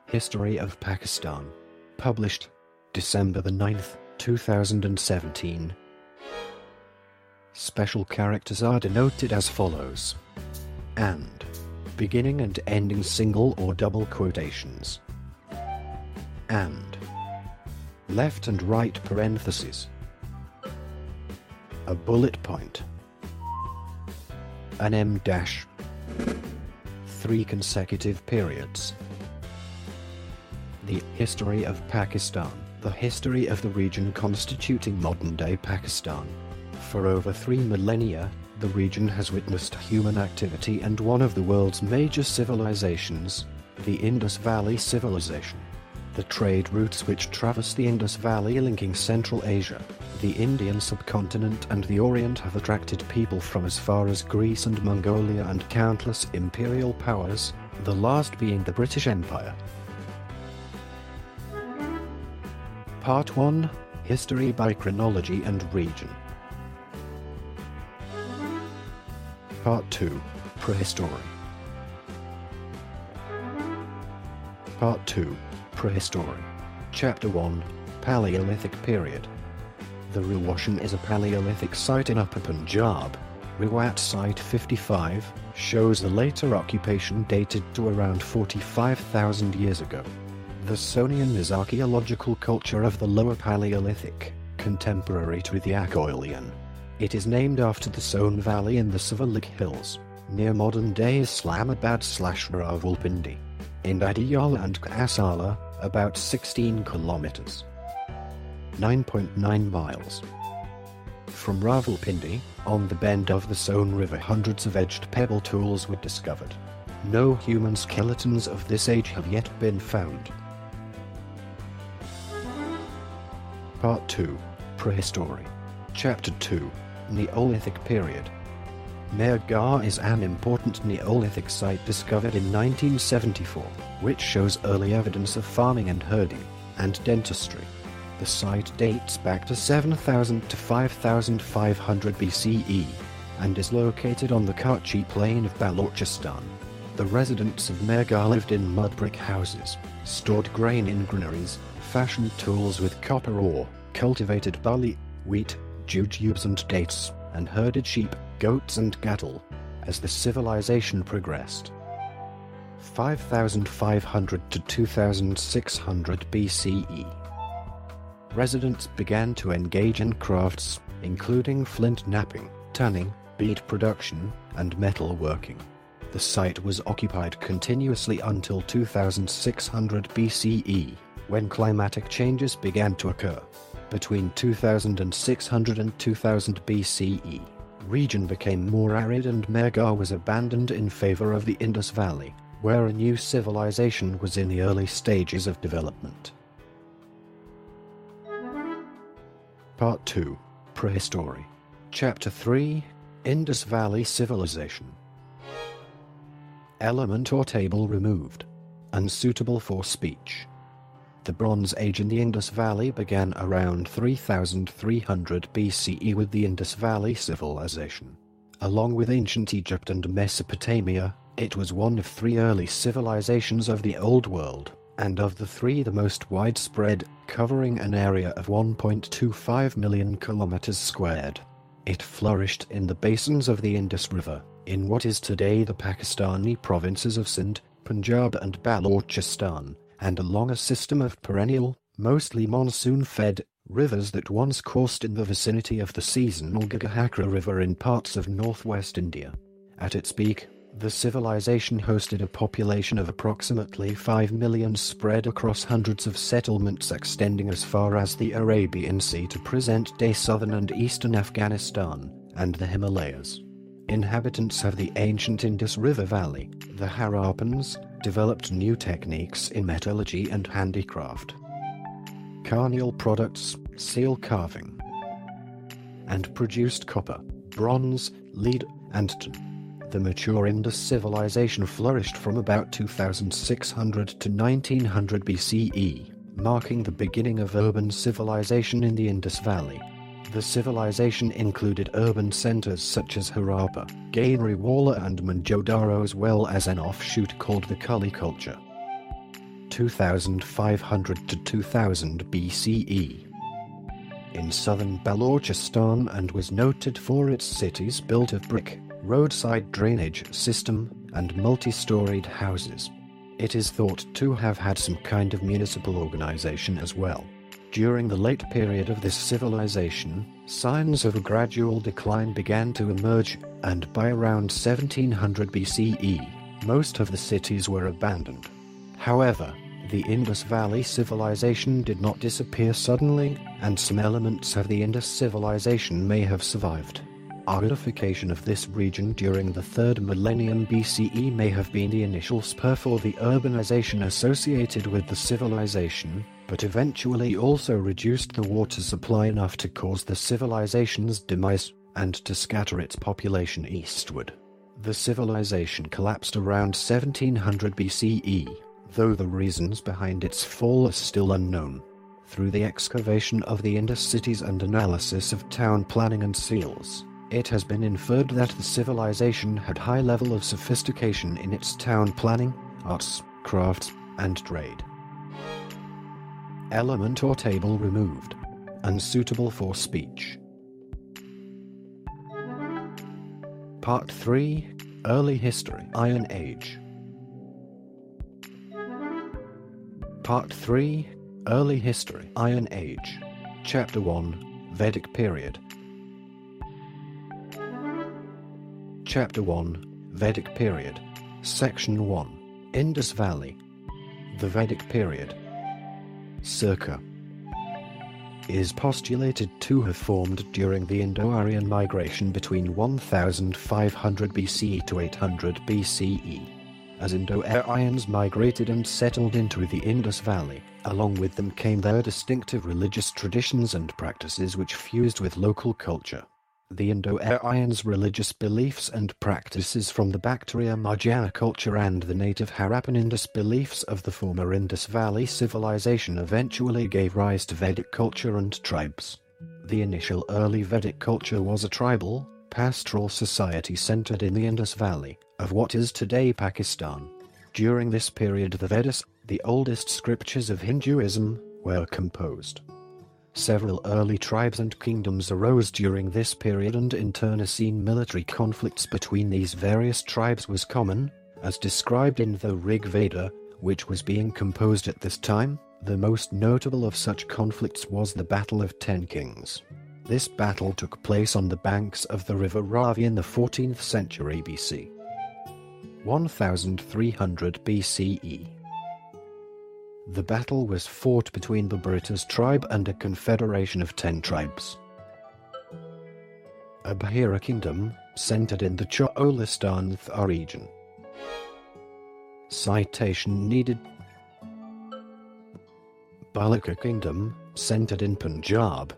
History of Pakistan. Published December the 9th, 2017. Special characters are denoted as follows. And. Beginning and ending single or double quotations. And. Left and right parentheses. A bullet point. An M dash. 3 consecutive periods. The history of Pakistan, the history of the region constituting modern-day Pakistan. For over 3 millennia, the region has witnessed human activity and one of the world's major civilizations, the Indus Valley Civilization. The trade routes which traverse the Indus Valley linking Central Asia, the Indian subcontinent and the Orient have attracted people from as far as Greece and Mongolia and countless imperial powers, the last being the British Empire. Part 1, History by Chronology and Region. Part 2, Prehistory. Part 2, Prehistory. Chapter 1, Paleolithic Period. The Ruwashan is a Paleolithic site in Upper Punjab. Ruwat Site 55 shows the later occupation dated to around 45,000 years ago. The Sonian is archaeological culture of the Lower Paleolithic, contemporary to the Akoilian. It is named after the Son Valley in the Siwalik Hills, near modern-day Islamabad/Rawalpindi. In Adiyal and Kasala, about 16 kilometers. 9.9 miles. From Rawalpindi, on the bend of the Son River, hundreds of edged pebble tools were discovered. No human skeletons of this age have yet been found. Part 2, Prehistory. Chapter 2, Neolithic Period. Mehergarh is an important Neolithic site discovered in 1974, which shows early evidence of farming and herding, and dentistry. The site dates back to 7000 to 5500 BCE, and is located on the Kachi plain of Balochistan. The residents of Mehergarh lived in mud brick houses, stored grain in granaries, fashioned tools with copper ore, cultivated barley, wheat, jujubes and dates, and herded sheep, goats and cattle. As the civilization progressed, 5500 to 2600 BCE, residents began to engage in crafts, including flint knapping, tanning, bead production, and metal working. The site was occupied continuously until 2600 BCE, when climatic changes began to occur. Between 2600 and 2000 BCE, region became more arid and Mehergarh was abandoned in favor of the Indus Valley, where a new civilization was in the early stages of development. Part 2, Prehistory. Chapter 3, Indus Valley Civilization. Element or table removed. Unsuitable for speech. The Bronze Age in the Indus Valley began around 3300 BCE with the Indus Valley Civilization. Along with ancient Egypt and Mesopotamia, it was one of 3 early civilizations of the Old World, and of the 3 the most widespread, covering an area of 1.25 million kilometers squared. It flourished in the basins of the Indus River, in what is today the Pakistani provinces of Sindh, Punjab and Balochistan, and along a system of perennial, mostly monsoon-fed, rivers that once coursed in the vicinity of the seasonal Ghaggar River in parts of northwest India. At its peak, the civilization hosted a population of approximately 5 million spread across hundreds of settlements extending as far as the Arabian Sea to present-day southern and eastern Afghanistan, and the Himalayas. Inhabitants of the ancient Indus River Valley, the Harappans, developed new techniques in metallurgy and handicraft, carnial products, seal carving, and produced copper, bronze, lead, and tin. The mature Indus civilization flourished from about 2600 to 1900 BCE, marking the beginning of urban civilization in the Indus Valley. The civilization included urban centers such as Harappa, Gajranwala and Mohenjo-daro, as well as an offshoot called the Kali culture. 2500 to 2000 BCE. In southern Balochistan, and was noted for its cities built of brick, roadside drainage system, and multi-storied houses. It is thought to have had some kind of municipal organization as well. During the late period of this civilization, signs of a gradual decline began to emerge, and by around 1700 BCE, most of the cities were abandoned. However, the Indus Valley civilization did not disappear suddenly, and some elements of the Indus civilization may have survived. Acidification of this region during the 3rd millennium BCE may have been the initial spur for the urbanization associated with the civilization, but eventually also reduced the water supply enough to cause the civilization's demise, and to scatter its population eastward. The civilization collapsed around 1700 BCE, though the reasons behind its fall are still unknown. Through the excavation of the Indus cities and analysis of town planning and seals, it has been inferred that the civilization had high level of sophistication in its town planning, arts, crafts, and trade. Element or table removed. Unsuitable for speech. Part 3. Early History. Iron Age. Part 3. Early History. Iron Age. Chapter 1. Vedic Period. Chapter 1. Vedic Period. Section 1. Indus Valley. The Vedic Period, circa, is postulated to have formed during the Indo-Aryan migration between 1500 BCE to 800 BCE. As Indo-Aryans migrated and settled into the Indus Valley, along with them came their distinctive religious traditions and practices which fused with local culture. The Indo-Aryans' religious beliefs and practices from the Bactria Marjana culture and the native Harappan Indus beliefs of the former Indus Valley civilization eventually gave rise to Vedic culture and tribes. The initial early Vedic culture was a tribal, pastoral society centered in the Indus Valley, of what is today Pakistan. During this period the Vedas, the oldest scriptures of Hinduism, were composed. Several early tribes and kingdoms arose during this period, and internecine military conflicts between these various tribes was common, as described in the Rig Veda, which was being composed at this time. The most notable of such conflicts was the Battle of 10 Kings. This battle took place on the banks of the river Ravi in the 14th century BC. 1300 BCE. The battle was fought between the Bharatas tribe and a confederation of 10 tribes. Abhira kingdom, centered in the Cholistan region. Citation needed. Balika kingdom, centered in Punjab.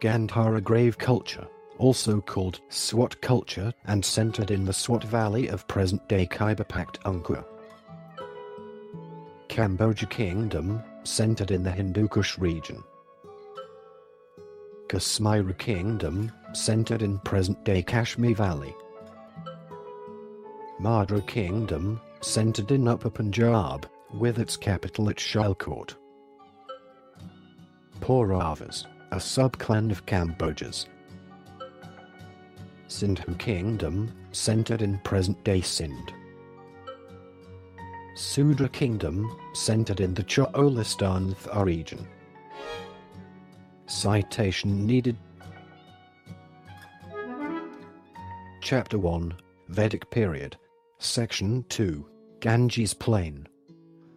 Gandhara grave culture, also called Swat culture, and centered in the Swat valley of present-day Khyber Pakhtunkhwa. Cambodia kingdom, centered in the Hindu Kush region. Kashmir kingdom, centered in present-day Kashmir valley. Madra kingdom, centered in Upper Punjab, with its capital at Shialkot. Pauravas, a subclan of Cambodjas. Sindhu kingdom, centered in present-day Sindh. Sudra kingdom, centered in the Cholistan region. Citation needed. Chapter 1, Vedic Period, Section 2, Ganges Plain.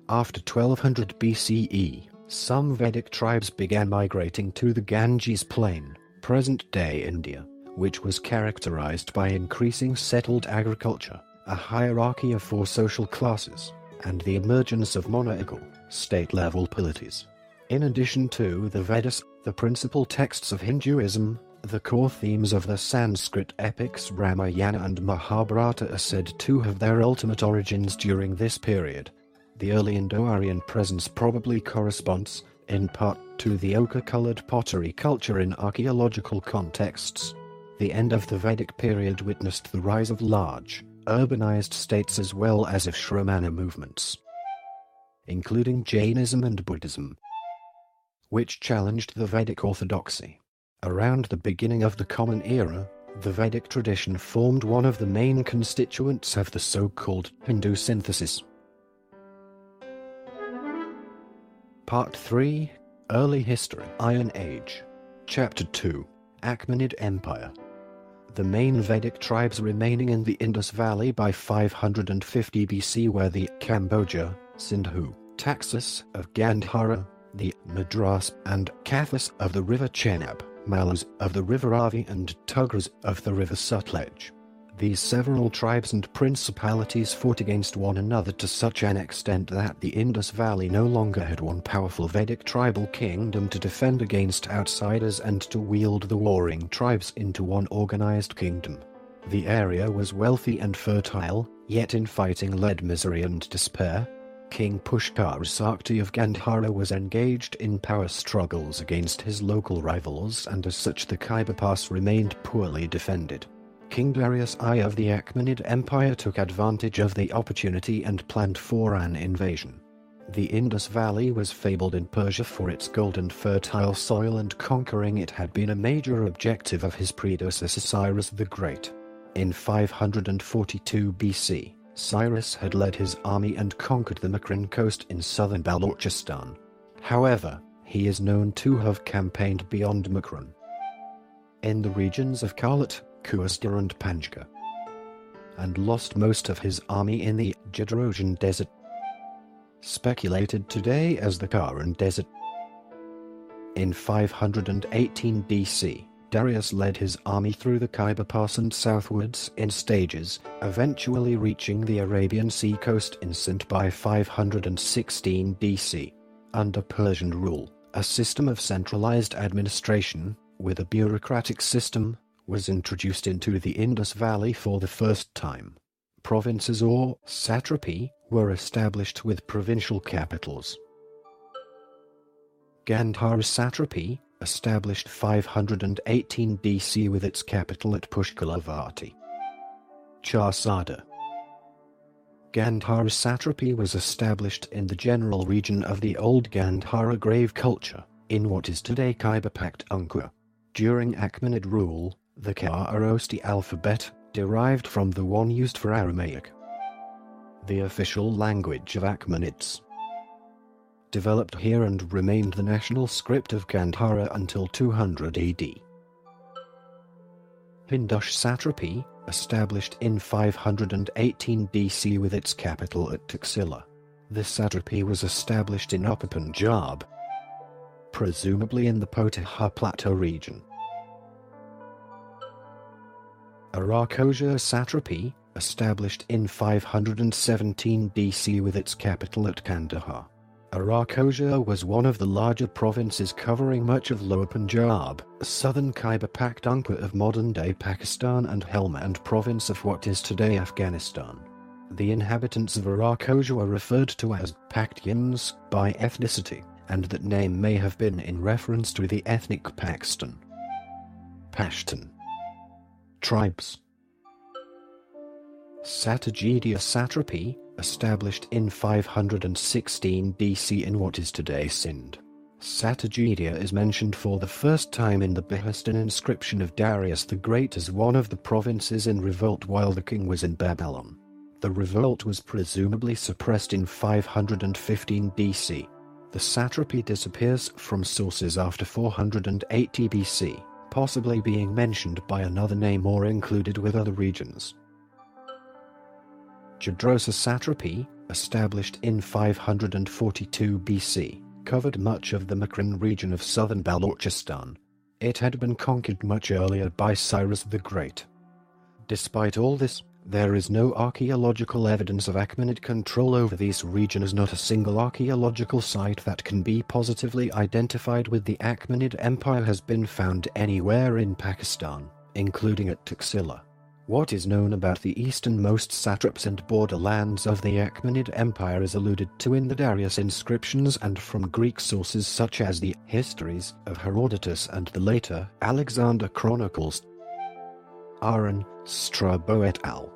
After 1200 BCE, some Vedic tribes began migrating to the Ganges Plain, present-day India, which was characterized by increasing settled agriculture, a hierarchy of 4 social classes, and the emergence of monarchical, state-level polities. In addition to the Vedas, the principal texts of Hinduism, the core themes of the Sanskrit epics Ramayana and Mahabharata are said to have their ultimate origins during this period. The early Indo-Aryan presence probably corresponds, in part, to the ochre-colored pottery culture in archaeological contexts. The end of the Vedic period witnessed the rise of large, urbanized states as well as of Shramana movements. including Jainism and Buddhism, which challenged the Vedic orthodoxy. Around the beginning of the Common Era, the Vedic tradition formed one of the main constituents of the so-called Hindu synthesis. Part 3. Early History. Iron Age. Chapter 2. Achaemenid Empire. The main Vedic tribes remaining in the Indus Valley by 550 BC were the Kamboja, Sindhu, Taxus of Gandhara, the Madras and Kathas of the river Chenab, Mallas of the river Ravi and Tugras of the river Sutlej. These several tribes and principalities fought against one another to such an extent that the Indus Valley no longer had one powerful Vedic tribal kingdom to defend against outsiders and to wield the warring tribes into one organized kingdom. The area was wealthy and fertile, yet in fighting led misery and despair. King Pushkar Sakti of Gandhara was engaged in power struggles against his local rivals, and as such the Khyber Pass remained poorly defended. King Darius I of the Achaemenid Empire took advantage of the opportunity and planned for an invasion. The Indus Valley was fabled in Persia for its gold and fertile soil, and conquering it had been a major objective of his predecessor Cyrus the Great. In 542 BC, Cyrus had led his army and conquered the Makran coast in southern Balochistan. However, he is known to have campaigned beyond Makran, in the regions of Kalat, Kuastar and Panjga, and lost most of his army in the Jadrojan Desert, speculated today as the Karan Desert. In 518 BC, Darius led his army through the Khyber Pass and southwards in stages, eventually reaching the Arabian Sea coast in Sindh by 516 BC. Under Persian rule, a system of centralized administration, with a bureaucratic system, was introduced into the Indus Valley for the first time. Provinces or satrapy were established with provincial capitals. Gandhara satrapy, established 518 BC with its capital at Pushkalavati. Chasada. Gandhara satrapy was established in the general region of the old Gandhara grave culture, in what is today Khyber Pakhtunkhwa. During Achaemenid rule, the Kharosti alphabet, derived from the one used for Aramaic, the official language of Achaemenids, developed here and remained the national script of Gandhara until 200 AD. Hindush satrapy, established in 518 BC with its capital at Taxila. This satrapy was established in Upper Punjab, presumably in the Potiha Plateau region. Arakosia satrapy, established in 517 BC with its capital at Kandahar. Arakosia was one of the larger provinces covering much of Lower Punjab, southern Khyber Pakhtunkhwa of modern-day Pakistan, and Helmand province of what is today Afghanistan. The inhabitants of Arakosia were referred to as Pakhtuns by ethnicity, and that name may have been in reference to the ethnic Pakhstan. Pashtun tribes. Satyajidya satrapy, established in 516 BC in what is today Sindh. Satyajidya is mentioned for the first time in the Behistun inscription of Darius the Great as one of the provinces in revolt while the king was in Babylon. The revolt was presumably suppressed in 515 BC. The satrapy disappears from sources after 480 BC, possibly being mentioned by another name or included with other regions. Jadrosa satrapy, established in 542 BC, covered much of the Makran region of southern Balochistan. It had been conquered much earlier by Cyrus the Great. Despite all this, there is no archaeological evidence of Achaemenid control over these regions. Not a single archaeological site that can be positively identified with the Achaemenid Empire has been found anywhere in Pakistan, including at Taxila. What is known about the easternmost satraps and borderlands of the Achaemenid Empire is alluded to in the Darius inscriptions and from Greek sources such as the histories of Herodotus and the later Alexander Chronicles. Aaron, Strabo et al.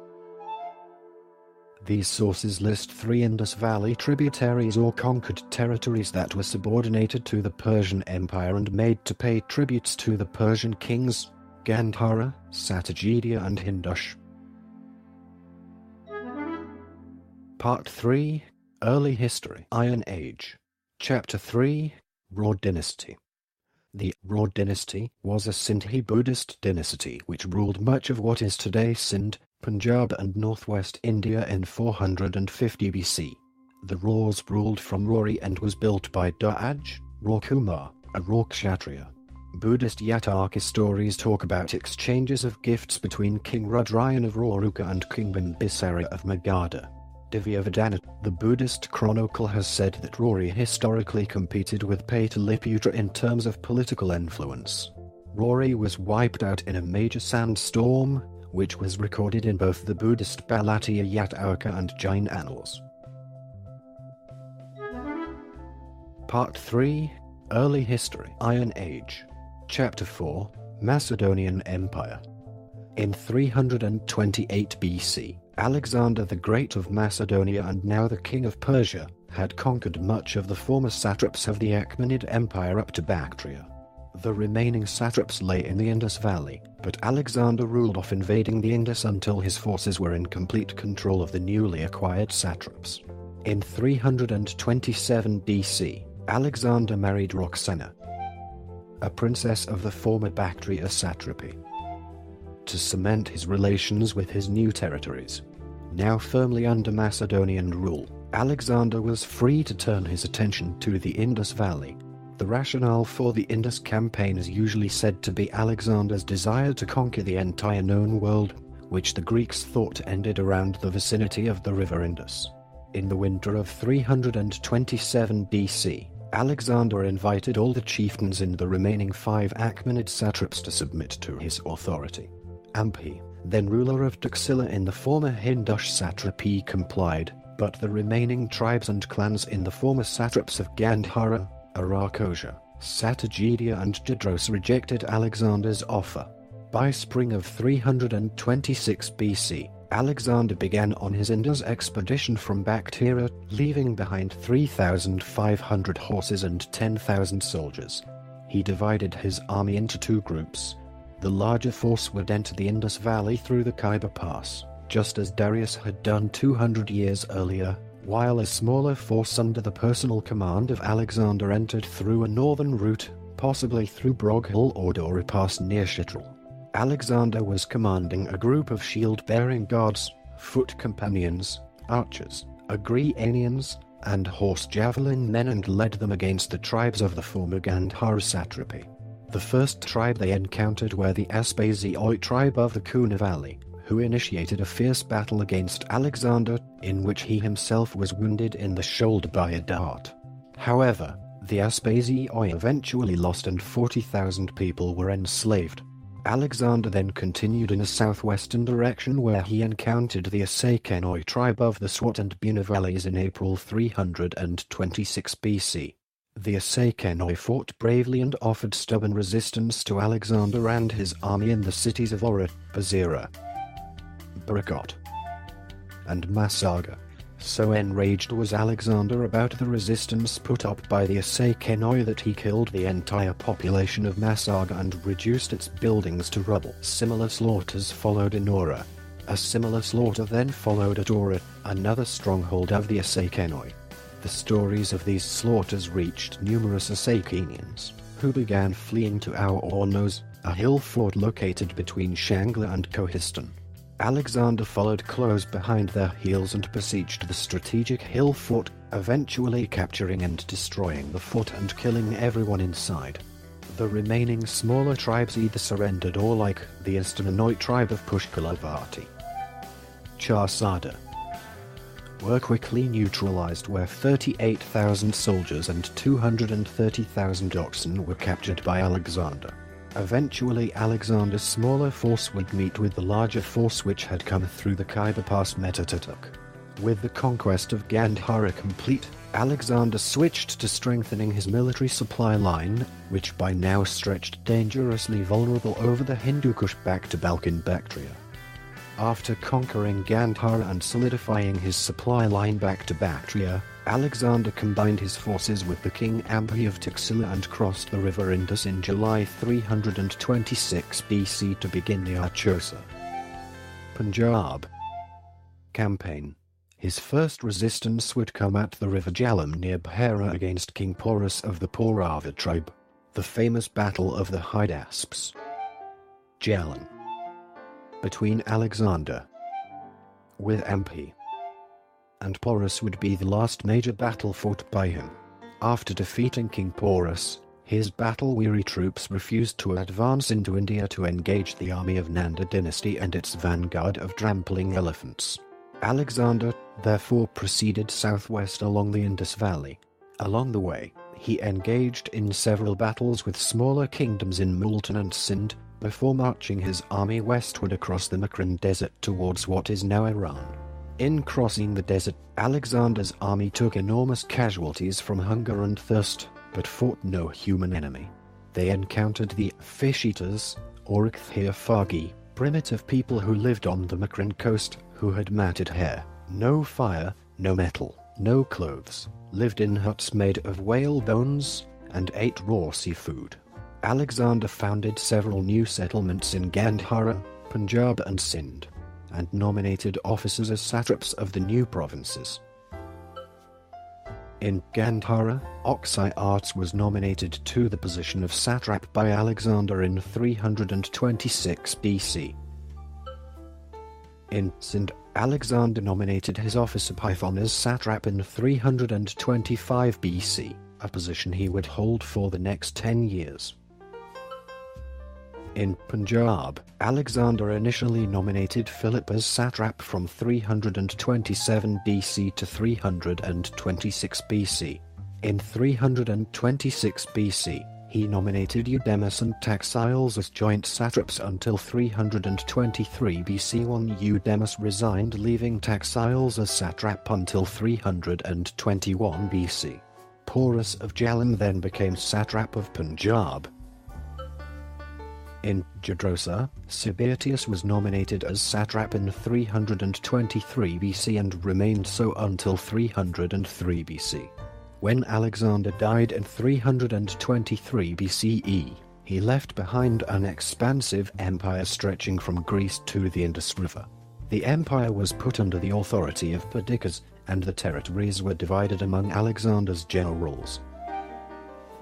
These sources list 3 Indus Valley tributaries or conquered territories that were subordinated to the Persian Empire and made to pay tributes to the Persian kings: Gandhara, Satyajidya and Hindush. Part 3. Early History. Iron Age. Chapter 3. Ror Dynasty. The Ror dynasty was a Sindhi Buddhist dynasty which ruled much of what is today Sindh, Punjab and northwest India in 450 BC. The Rors ruled from Rory and was built by Daj, Ror Kumar, a Ror Kshatriya. Buddhist Yataka stories talk about exchanges of gifts between King Rudrayan of Roruka and King Bimbisara of Magadha. Divyavadana, the Buddhist chronicle, has said that Rory historically competed with Pataliputra in terms of political influence. Rory was wiped out in a major sandstorm, which was recorded in both the Buddhist Bhalatya Yataka and Jain annals. Part 3. Early History. Iron Age. Chapter 4. Macedonian Empire. In 328 BC, Alexander the Great of Macedonia and now the King of Persia had conquered much of the former satraps of the Achaemenid Empire up to Bactria. The remaining satraps lay in the Indus Valley, but Alexander ruled off invading the Indus until his forces were in complete control of the newly acquired satraps. In 327 BC, Alexander married Roxana, a princess of the former Bactria satrapy, to cement his relations with his new territories. Now firmly under Macedonian rule, Alexander was free to turn his attention to the Indus Valley. The rationale for the Indus campaign is usually said to be Alexander's desire to conquer the entire known world, which the Greeks thought ended around the vicinity of the river Indus. In the winter of 327 BC, Alexander invited all the chieftains in the remaining 5 Achaemenid satraps to submit to his authority. Ampi, then ruler of Taxila in the former Hindush satrapy, complied, but the remaining tribes and clans in the former satraps of Gandhara, Arakosia, Satyajidya and Jadros rejected Alexander's offer. By spring of 326 BC, Alexander began on his Indus expedition from Bactria, leaving behind 3,500 horses and 10,000 soldiers. He divided his army into 2 groups. The larger force would enter the Indus Valley through the Khyber Pass, just as Darius had done 200 years earlier, while a smaller force under the personal command of Alexander entered through a northern route, possibly through Broghill or Dora Pass near Chitral. Alexander was commanding a group of shield-bearing guards, foot companions, archers, Agrianians, and horse javelin men and led them against the tribes of the former Gandhara satrapy. The first tribe they encountered were the Aspazioi tribe of the Kuna Valley, who initiated a fierce battle against Alexander, in which he himself was wounded in the shoulder by a dart. However, the Aspazioi eventually lost and 40,000 people were enslaved. Alexander then continued in a southwestern direction where he encountered the Asakenoi tribe of the Swat and Buna valleys in April 326 BC. The Asakenoi fought bravely and offered stubborn resistance to Alexander and his army in the cities of Ora, Bazira, Barakot, and Masaga. So enraged was Alexander about the resistance put up by the Asakenoi that he killed the entire population of Masaga and reduced its buildings to rubble. Similar slaughters followed in Ora. A similar slaughter then followed at Ora, another stronghold of the Asakenoi. The stories of these slaughters reached numerous Asakenians, who began fleeing to Ornos, a hill fort located between Shangla and Kohistan. Alexander followed close behind their heels and besieged the strategic hill fort, eventually capturing and destroying the fort and killing everyone inside. The remaining smaller tribes either surrendered or, like the Astananoi tribe of Pushkalavati, Charsada, were quickly neutralized, where 38,000 soldiers and 230,000 oxen were captured by Alexander. Eventually Alexander's smaller force would meet with the larger force which had come through the Khyber Pass Metatatuk. With the conquest of Gandhara complete, Alexander switched to strengthening his military supply line, which by now stretched dangerously vulnerable over the Hindu Kush back to Balkan Bactria. After conquering Gandhara and solidifying his supply line back to Bactria, Alexander combined his forces with the king Ampi of Taxila and crossed the river Indus in July 326 BC to begin the Archosa Punjab campaign. His first resistance would come at the river Jhelum near Bhera against King Porus of the Paurava tribe, the famous Battle of the Hydasps. Jhelum between Alexander with Ampi and Porus would be the last major battle fought by him. After defeating King Porus, his battle-weary troops refused to advance into India to engage the army of Nanda dynasty and its vanguard of trampling elephants. Alexander, therefore, proceeded southwest along the Indus Valley. Along the way, he engaged in several battles with smaller kingdoms in Multan and Sindh, before marching his army westward across the Makran Desert towards what is now Iran. In crossing the desert, Alexander's army took enormous casualties from hunger and thirst, but fought no human enemy. They encountered the fish-eaters, or Ichthyofagi, primitive people who lived on the Makran coast, who had matted hair, no fire, no metal, no clothes, lived in huts made of whale bones, and ate raw seafood. Alexander founded several new settlements in Gandhara, Punjab and Sindh, and nominated officers as satraps of the new provinces. In Gandhara, Oxyartes was nominated to the position of satrap by Alexander in 326 BC. In Sindh, Alexander nominated his officer Python as satrap in 325 BC, a position he would hold for the next 10 years. In Punjab, Alexander initially nominated Philip as satrap from 327 BC to 326 BC. In 326 BC, he nominated Eudemus and Taxiles as joint satraps until 323 BC when Eudemus resigned, leaving Taxiles as satrap until 321 BC. Porus of Jhelum then became satrap of Punjab. In Jadrosa, Sibirtius was nominated as satrap in 323 BC and remained so until 303 BC. When Alexander died in 323 BCE, he left behind an expansive empire stretching from Greece to the Indus River. The empire was put under the authority of Perdiccas, and the territories were divided among Alexander's generals,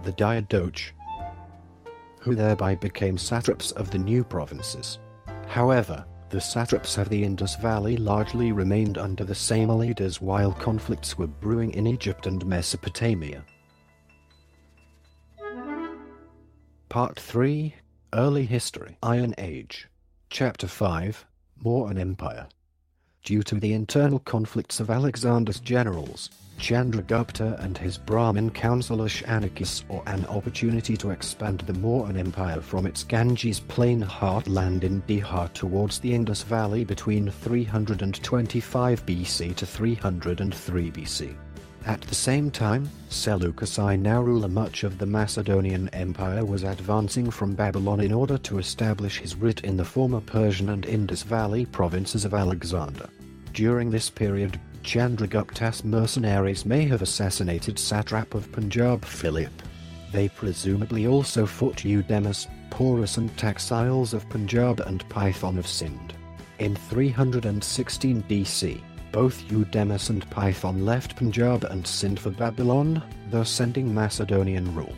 the Diadochi, who thereby became satraps of the new provinces. However, the satraps of the Indus Valley largely remained under the same leaders while conflicts were brewing in Egypt and Mesopotamia. Part 3, Early History, Iron Age. Chapter 5, Mauryan Empire. Due to the internal conflicts of Alexander's generals, Chandragupta and his Brahmin counselor Shanikis saw an opportunity to expand the Mauryan Empire from its Ganges plain heartland in Bihar towards the Indus Valley between 325 BC to 303 BC. At the same time, Seleucus I, now ruler much of the Macedonian Empire, was advancing from Babylon in order to establish his root in the former Persian and Indus Valley provinces of Alexander. During this period, Chandragupta's mercenaries may have assassinated satrap of Punjab Philip. They presumably also fought Eudemus, Porus and Taxiles of Punjab and Python of Sindh. In 316 BC, both Eudemus and Python left Punjab and Sindh for Babylon, thus ending Macedonian rule.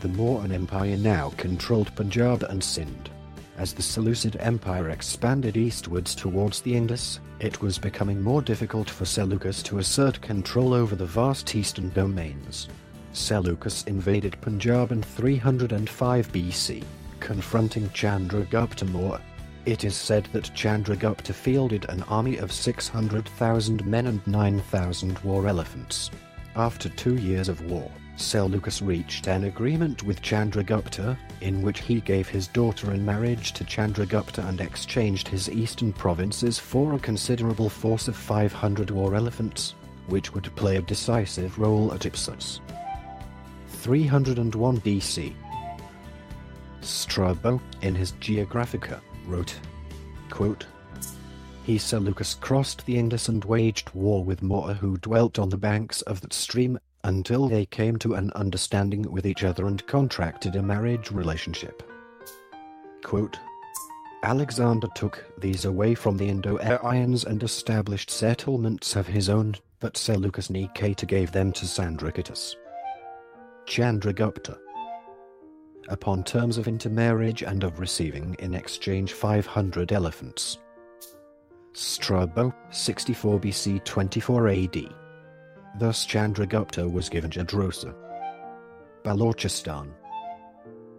The Mauryan Empire now controlled Punjab and Sindh. As the Seleucid Empire expanded eastwards towards the Indus, it was becoming more difficult for Seleucus to assert control over the vast eastern domains. Seleucus invaded Punjab in 305 BC, confronting Chandragupta Maurya. It is said that Chandragupta fielded an army of 600,000 men and 9,000 war elephants. After 2 years of war, Seleucus reached an agreement with Chandragupta, in which he gave his daughter in marriage to Chandragupta and exchanged his eastern provinces for a considerable force of 500 war elephants, which would play a decisive role at Ipsus. 301 BC. Strabo, in his Geographica, wrote, quote, He Seleucus crossed the Indus and waged war with More who dwelt on the banks of that stream, until they came to an understanding with each other and contracted a marriage relationship. Quote, Alexander took these away from the Indo-Aryans and established settlements of his own, but Seleucus Nikator gave them to Sandrakitas. Chandragupta. Upon terms of intermarriage and of receiving in exchange 500 elephants. Strabo, 64 BC 24 AD. Thus Chandragupta was given Jadrosa, Balochistan,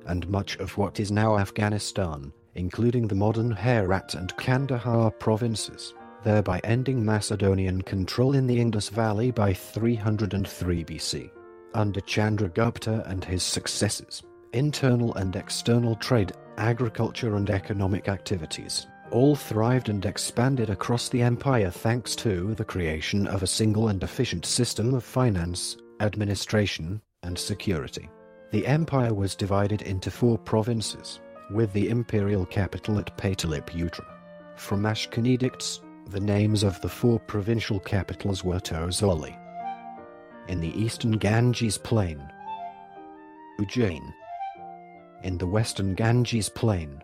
and much of what is now Afghanistan, including the modern Herat and Kandahar provinces, thereby ending Macedonian control in the Indus Valley by 303 BC. Under Chandragupta and his successors, internal and external trade, agriculture and economic activities all thrived and expanded across the empire thanks to the creation of a single and efficient system of finance, administration, and security. The empire was divided into 4 provinces, with the imperial capital at Pataliputra. From Ashkan edicts, the names of the 4 provincial capitals were Tozoli. In the eastern Ganges plain, Ujjain. In the western Ganges plain,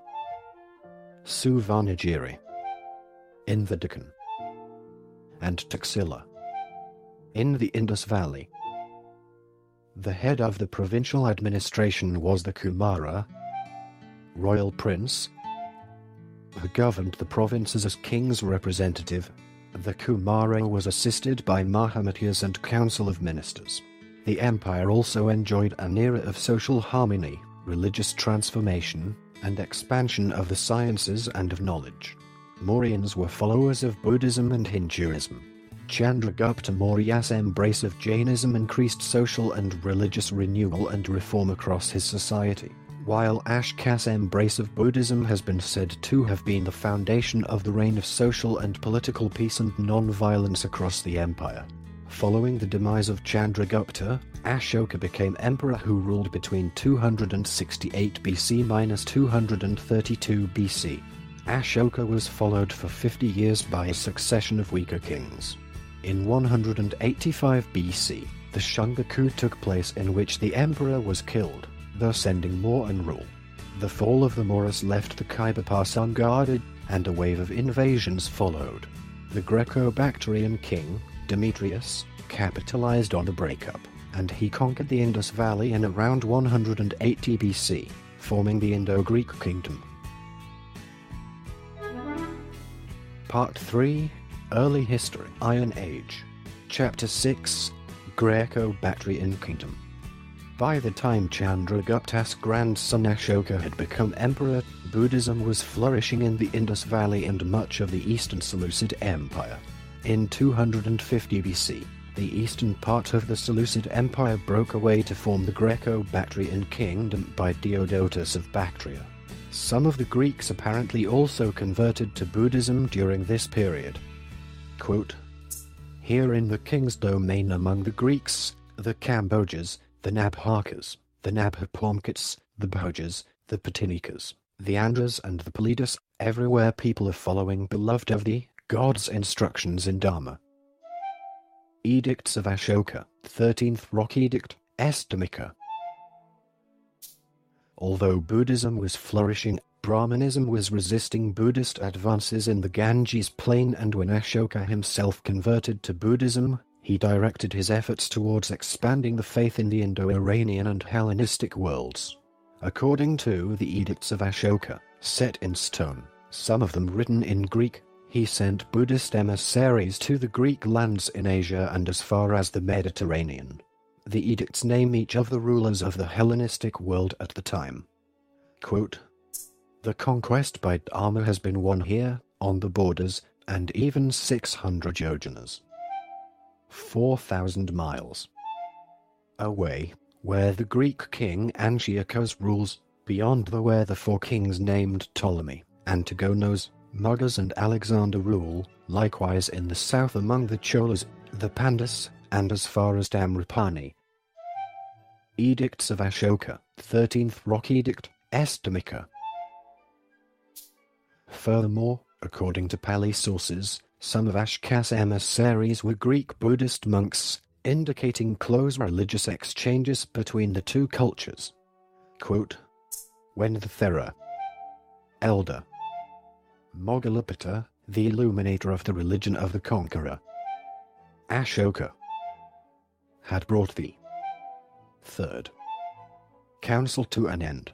Suvarnagiri. In the Deccan, and Taxila. In the Indus Valley. The head of the provincial administration was the Kumara, royal prince, who governed the provinces as king's representative. The Kumara was assisted by Mahametyas and council of ministers. The empire also enjoyed an era of social harmony, religious transformation, and expansion of the sciences and of knowledge. Mauryans were followers of Buddhism and Hinduism. Chandragupta Maurya's embrace of Jainism increased social and religious renewal and reform across his society, while Ashoka's embrace of Buddhism has been said to have been the foundation of the reign of social and political peace and non-violence across the empire. Following the demise of Chandragupta, Ashoka became emperor who ruled between 268 BC-232 BC. Ashoka was followed for 50 years by a succession of weaker kings. In 185 BC, the Shunga coup took place in which the emperor was killed, thus ending Mauryan rule. The fall of the Mauryas left the Khyber Pass unguarded, and a wave of invasions followed. The Greco-Bactrian king, Demetrius, capitalized on the breakup, and he conquered the Indus Valley in around 180 BC, forming the Indo-Greek kingdom. Part 3, Early History, Iron Age. Chapter 6, Greco-Bactrian Kingdom. By the time Chandragupta's grandson Ashoka had become emperor, Buddhism was flourishing in the Indus Valley and much of the eastern Seleucid Empire. In 250 BC, the eastern part of the Seleucid Empire broke away to form the Greco-Bactrian kingdom by Diodotus of Bactria. Some of the Greeks apparently also converted to Buddhism during this period. Quote, here in the king's domain among the Greeks, the Kambojas, the Nabhakas, the Nabhapomkats, the Bhojas, the Patinikas, the Andhras and the Polidas, everywhere people are following beloved of the God's instructions in Dharma. Edicts of Ashoka, 13th Rock Edict, Estamica. Although Buddhism was flourishing, Brahmanism was resisting Buddhist advances in the Ganges plain, and when Ashoka himself converted to Buddhism, he directed his efforts towards expanding the faith in the Indo-Iranian and Hellenistic worlds. According to the Edicts of Ashoka, set in stone, some of them written in Greek, he sent Buddhist emissaries to the Greek lands in Asia and as far as the Mediterranean. The edicts name each of the rulers of the Hellenistic world at the time. Quote, the conquest by Dharma has been won here, on the borders, and even 600 yojanas, 4,000 miles away, where the Greek king Antiochus rules, beyond the where the 4 kings named Ptolemy, Antigonos, Mugas and Alexander rule, likewise in the south among the Cholas, the Pandus, and as far as Tamrapani. Edicts of Ashoka, 13th Rock Edict, Estamica. Furthermore, According to Pali sources, some of Ashka's emissaries were Greek Buddhist monks, indicating close religious exchanges between the two cultures. Quote, when the Thera elder Moggalapita, the illuminator of the religion of the conqueror Ashoka, had brought the third council to an end,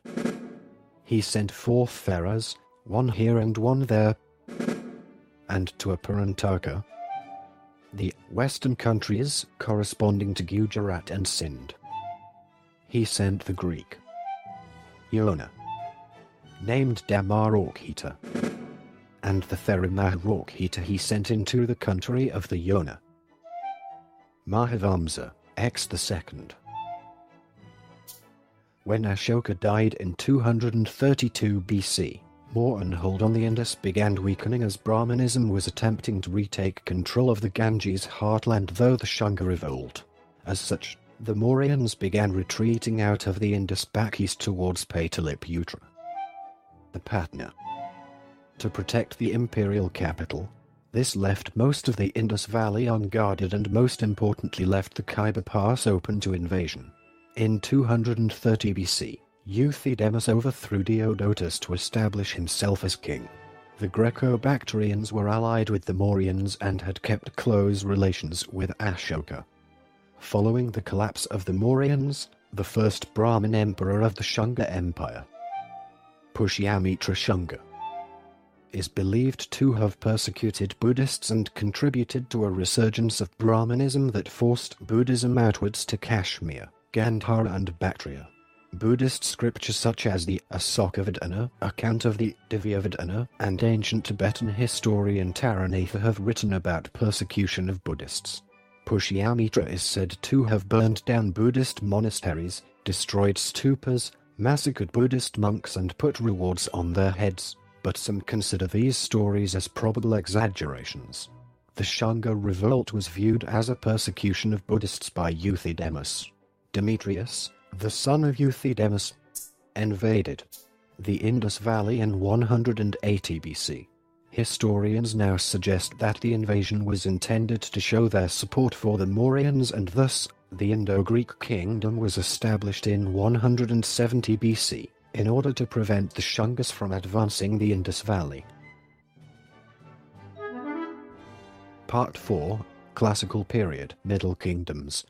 he sent 4 Theras, one here and one there, and to Aparantaka, the western countries corresponding to Gujarat and Sindh. He sent the Greek Yona, named Damarokita, and the Therimaharokita he sent into the country of the Yona. Mahavamsa, X II. When Ashoka died in 232 BC, Morhan hold on the Indus began weakening as Brahmanism was attempting to retake control of the Ganges heartland though the Shunga revolt. As such, the Mauryans began retreating out of the Indus back east towards Pataliputra, the Patna. To protect the imperial capital, this left most of the Indus Valley unguarded and most importantly left the Khyber Pass open to invasion. In 230 BC, Euthydemus overthrew Diodotus to establish himself as king. The Greco-Bactrians were allied with the Mauryans and had kept close relations with Ashoka. Following the collapse of the Mauryans, the first Brahmin emperor of the Shunga Empire, Pushyamitra Shunga, is believed to have persecuted Buddhists and contributed to a resurgence of Brahmanism that forced Buddhism outwards to Kashmir, Gandhara and Bactria. Buddhist scriptures such as the Asokavadana, account of the Divyavadana, and ancient Tibetan historian Taranatha have written about persecution of Buddhists. Pushyamitra is said to have burned down Buddhist monasteries, destroyed stupas, massacred Buddhist monks and put rewards on their heads, but some consider these stories as probable exaggerations. The Shunga revolt was viewed as a persecution of Buddhists by Euthydemus. Demetrius, the son of Euthydemus, invaded the Indus Valley in 180 BC. Historians now suggest that the invasion was intended to show their support for the Mauryans and thus, the Indo-Greek kingdom was established in 170 BC, in order to prevent the Shungas from advancing the Indus Valley. Part 4, Classical Period, Middle Kingdoms.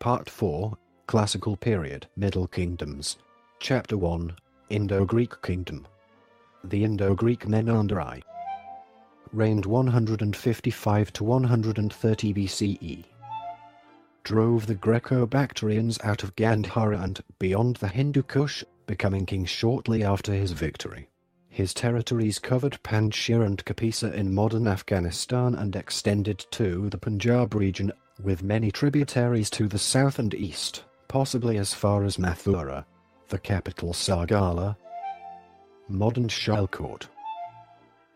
Part 4, Classical Period, Middle Kingdoms. Chapter 1, Indo-Greek Kingdom. The Indo-Greek Menandri reigned 155 to 130 BCE. Drove the Greco-Bactrians out of Gandhara and beyond the Hindu Kush, becoming king shortly after his victory. His territories covered Panjshir and Kapisa in modern Afghanistan and extended to the Punjab region, with many tributaries to the south and east, possibly as far as Mathura, the capital Sagala, modern Sialkot.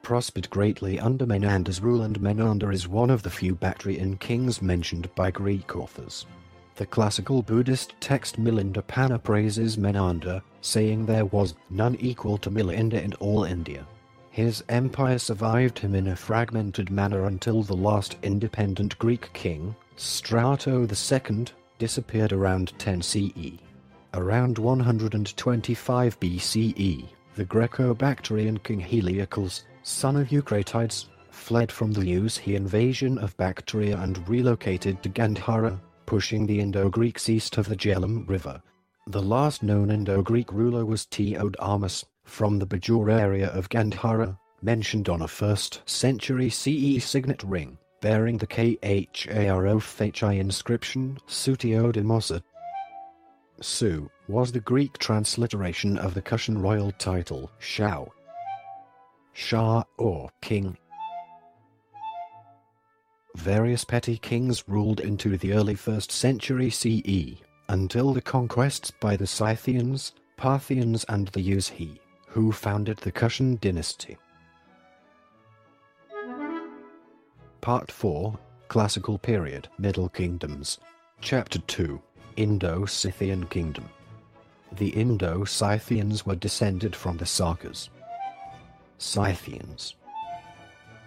Prospered greatly under Menander's rule, and Menander is one of the few Bactrian kings mentioned by Greek authors. The classical Buddhist text Milinda-Panna praises Menander, saying there was none equal to Milinda in all India. His empire survived him in a fragmented manner until the last independent Greek king, Strato II, disappeared around 10 CE. Around 125 BCE, the Greco-Bactrian king Heliocles, son of Eucratides, fled from the Uzi invasion of Bactria and relocated to Gandhara, pushing the Indo-Greeks east of the Jhelum River. The last known Indo-Greek ruler was Theodamus, from the Bajor area of Gandhara, mentioned on a 1st century CE signet ring, bearing the Kharofhi inscription Suteodemosa. Su was the Greek transliteration of the Kushan royal title Shah, Shah or king. Various petty kings ruled into the early 1st century CE, until the conquests by the Scythians, Parthians and the Uzi, who founded the Kushan dynasty. Part 4, Classical Period, Middle Kingdoms. Chapter 2, Indo-Scythian Kingdom. The Indo-Scythians were descended from the Sakas. Scythians,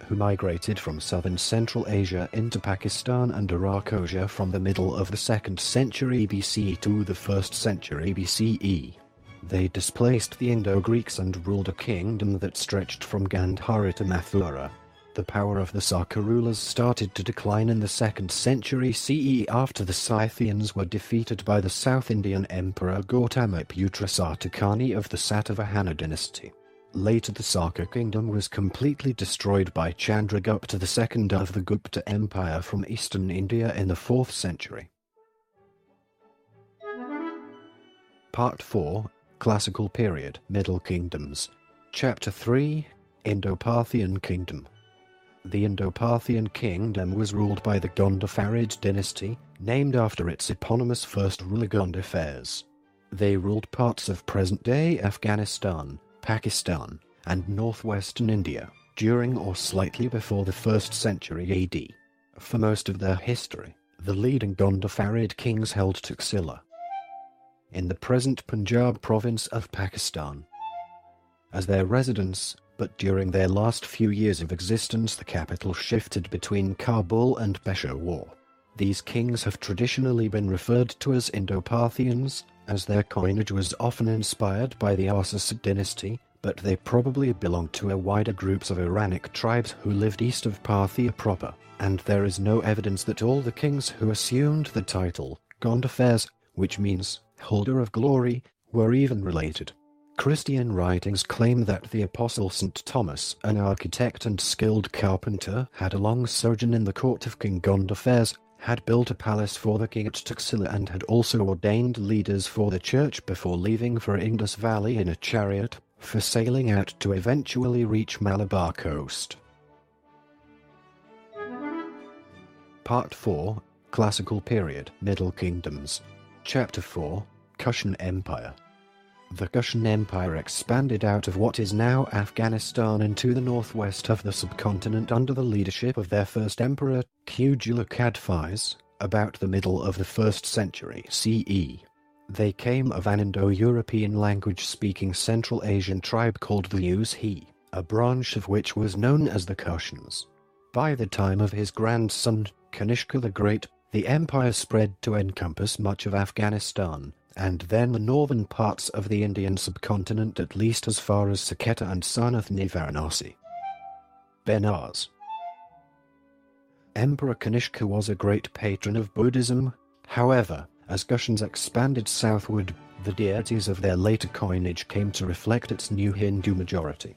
who migrated from southern Central Asia into Pakistan and Arachosia from the middle of the 2nd century BCE to the 1st century BCE. They displaced the Indo-Greeks and ruled a kingdom that stretched from Gandhara to Mathura. The power of the Saka rulers started to decline in the 2nd century CE after the Scythians were defeated by the South Indian Emperor Gautamiputra Satakani of the Satavahana dynasty. Later the Saka kingdom was completely destroyed by Chandragupta II of the Gupta Empire from eastern India in the 4th century. Part 4, Classical Period, Middle Kingdoms. Chapter 3, Indo-Parthian Kingdom. The Indo-Parthian kingdom was ruled by the Gondopharid dynasty, named after its eponymous first ruler Gondophares. They ruled parts of present-day Afghanistan, Pakistan, and northwestern India, during or slightly before the 1st century AD. For most of their history, the leading Gondopharid kings held Taxila in the present Punjab province of Pakistan as their residence, but during their last few years of existence the capital shifted between Kabul and Peshawar. These kings have traditionally been referred to as Indo-Parthians, as their coinage was often inspired by the Arsasid dynasty, but they probably belonged to a wider groups of Iranic tribes who lived east of Parthia proper, and there is no evidence that all the kings who assumed the title Gondophares, which means holder of glory, were even related. Christian writings claim that the Apostle St. Thomas, an architect and skilled carpenter, had a long sojourn in the court of King Gondophares, had built a palace for the king at Taxila and had also ordained leaders for the church before leaving for Indus Valley in a chariot, for sailing out to eventually reach Malabar coast. Part 4, Classical Period, Middle Kingdoms. Chapter 4, Kushan Empire. The Kushan Empire expanded out of what is now Afghanistan into the northwest of the subcontinent under the leadership of their first emperor, Kugjula Kadphises, about the middle of the 1st century CE. They came of an Indo-European language-speaking Central Asian tribe called the Yuzhi, a branch of which was known as the Kushans. By the time of his grandson, Kanishka the Great, the empire spread to encompass much of Afghanistan, and then the northern parts of the Indian subcontinent at least as far as Saqqeta and Sarnath Varanasi. Benas. Emperor Kanishka was a great patron of Buddhism. However, as Kushans expanded southward, the deities of their later coinage came to reflect its new Hindu majority.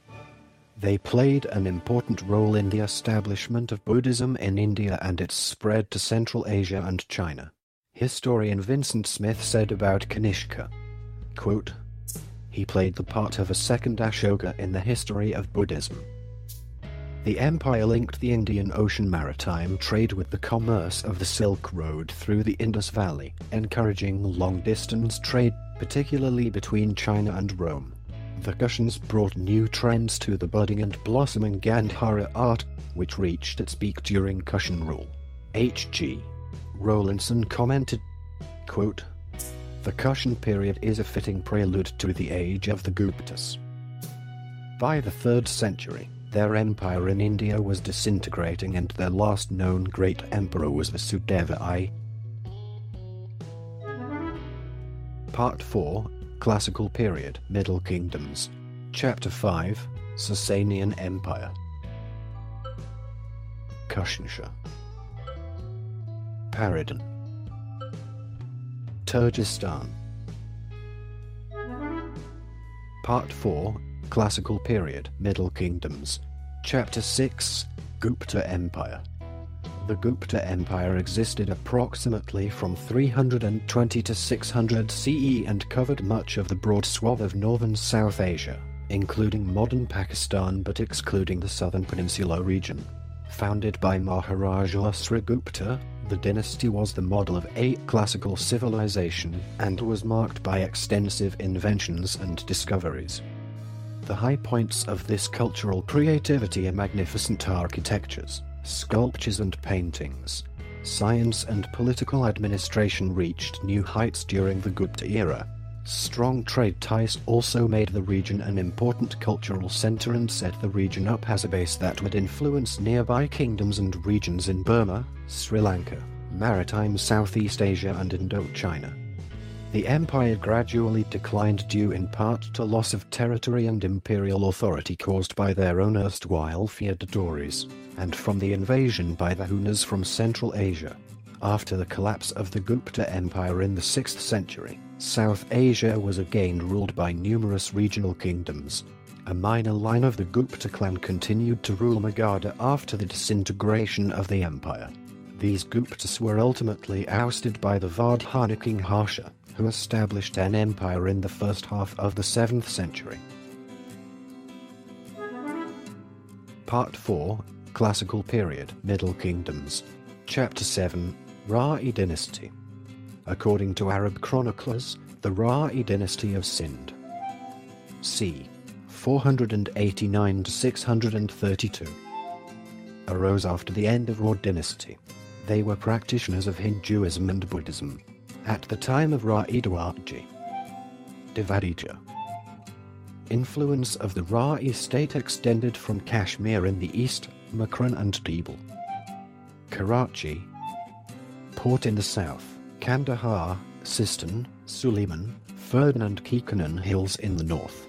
They played an important role in the establishment of Buddhism in India and its spread to Central Asia and China. Historian Vincent Smith said about Kanishka, quote, "He played the part of a second Ashoka in the history of Buddhism." The empire linked the Indian Ocean maritime trade with the commerce of the Silk Road through the Indus Valley, encouraging long-distance trade, particularly between China and Rome. The Kushans brought new trends to the budding and blossoming Gandhara art, which reached its peak during Kushan rule. H.G. Rowlandson commented, quote, "The Kushan period is a fitting prelude to the age of the Guptas." By the 3rd century, their empire in India was disintegrating and their last known great emperor was Vasudeva I. Part 4, Classical Period, Middle Kingdoms. Chapter 5, Sasanian Empire. Kushansha. Paradan. Turkestan. Part 4, Classical Period, Middle Kingdoms. Chapter 6, Gupta Empire. The Gupta Empire existed approximately from 320 to 600 CE and covered much of the broad swath of northern South Asia, including modern Pakistan but excluding the southern peninsula region. Founded by Maharaja Asragupta, the dynasty was the model of a classical civilization and was marked by extensive inventions and discoveries. The high points of this cultural creativity are magnificent architectures, sculptures and paintings. Science and political administration reached new heights during the Gupta era. Strong trade ties also made the region an important cultural center and set the region up as a base that would influence nearby kingdoms and regions in Burma, Sri Lanka, maritime Southeast Asia and Indochina. The empire gradually declined due in part to loss of territory and imperial authority caused by their own erstwhile feudatories, and from the invasion by the Hunas from Central Asia. After the collapse of the Gupta Empire in the 6th century, South Asia was again ruled by numerous regional kingdoms. A minor line of the Gupta clan continued to rule Magadha after the disintegration of the empire. These Guptas were ultimately ousted by the Vardhana king Harsha, who established an empire in the first half of the 7th century. Part 4, Classical Period, Middle Kingdoms. Chapter 7, Ra'i Dynasty. According to Arab chroniclers, the Ra'i dynasty of Sindh, c. 489 to 632, arose after the end of Rod dynasty. They were practitioners of Hinduism and Buddhism. At the time of Ra'i Devadija, influence of the Ra'i state extended from Kashmir in the east, Makran and Tibal, Karachi, Port in the south, Kandahar, Sistan, Suleiman, Ferdin and Kekanan hills in the north.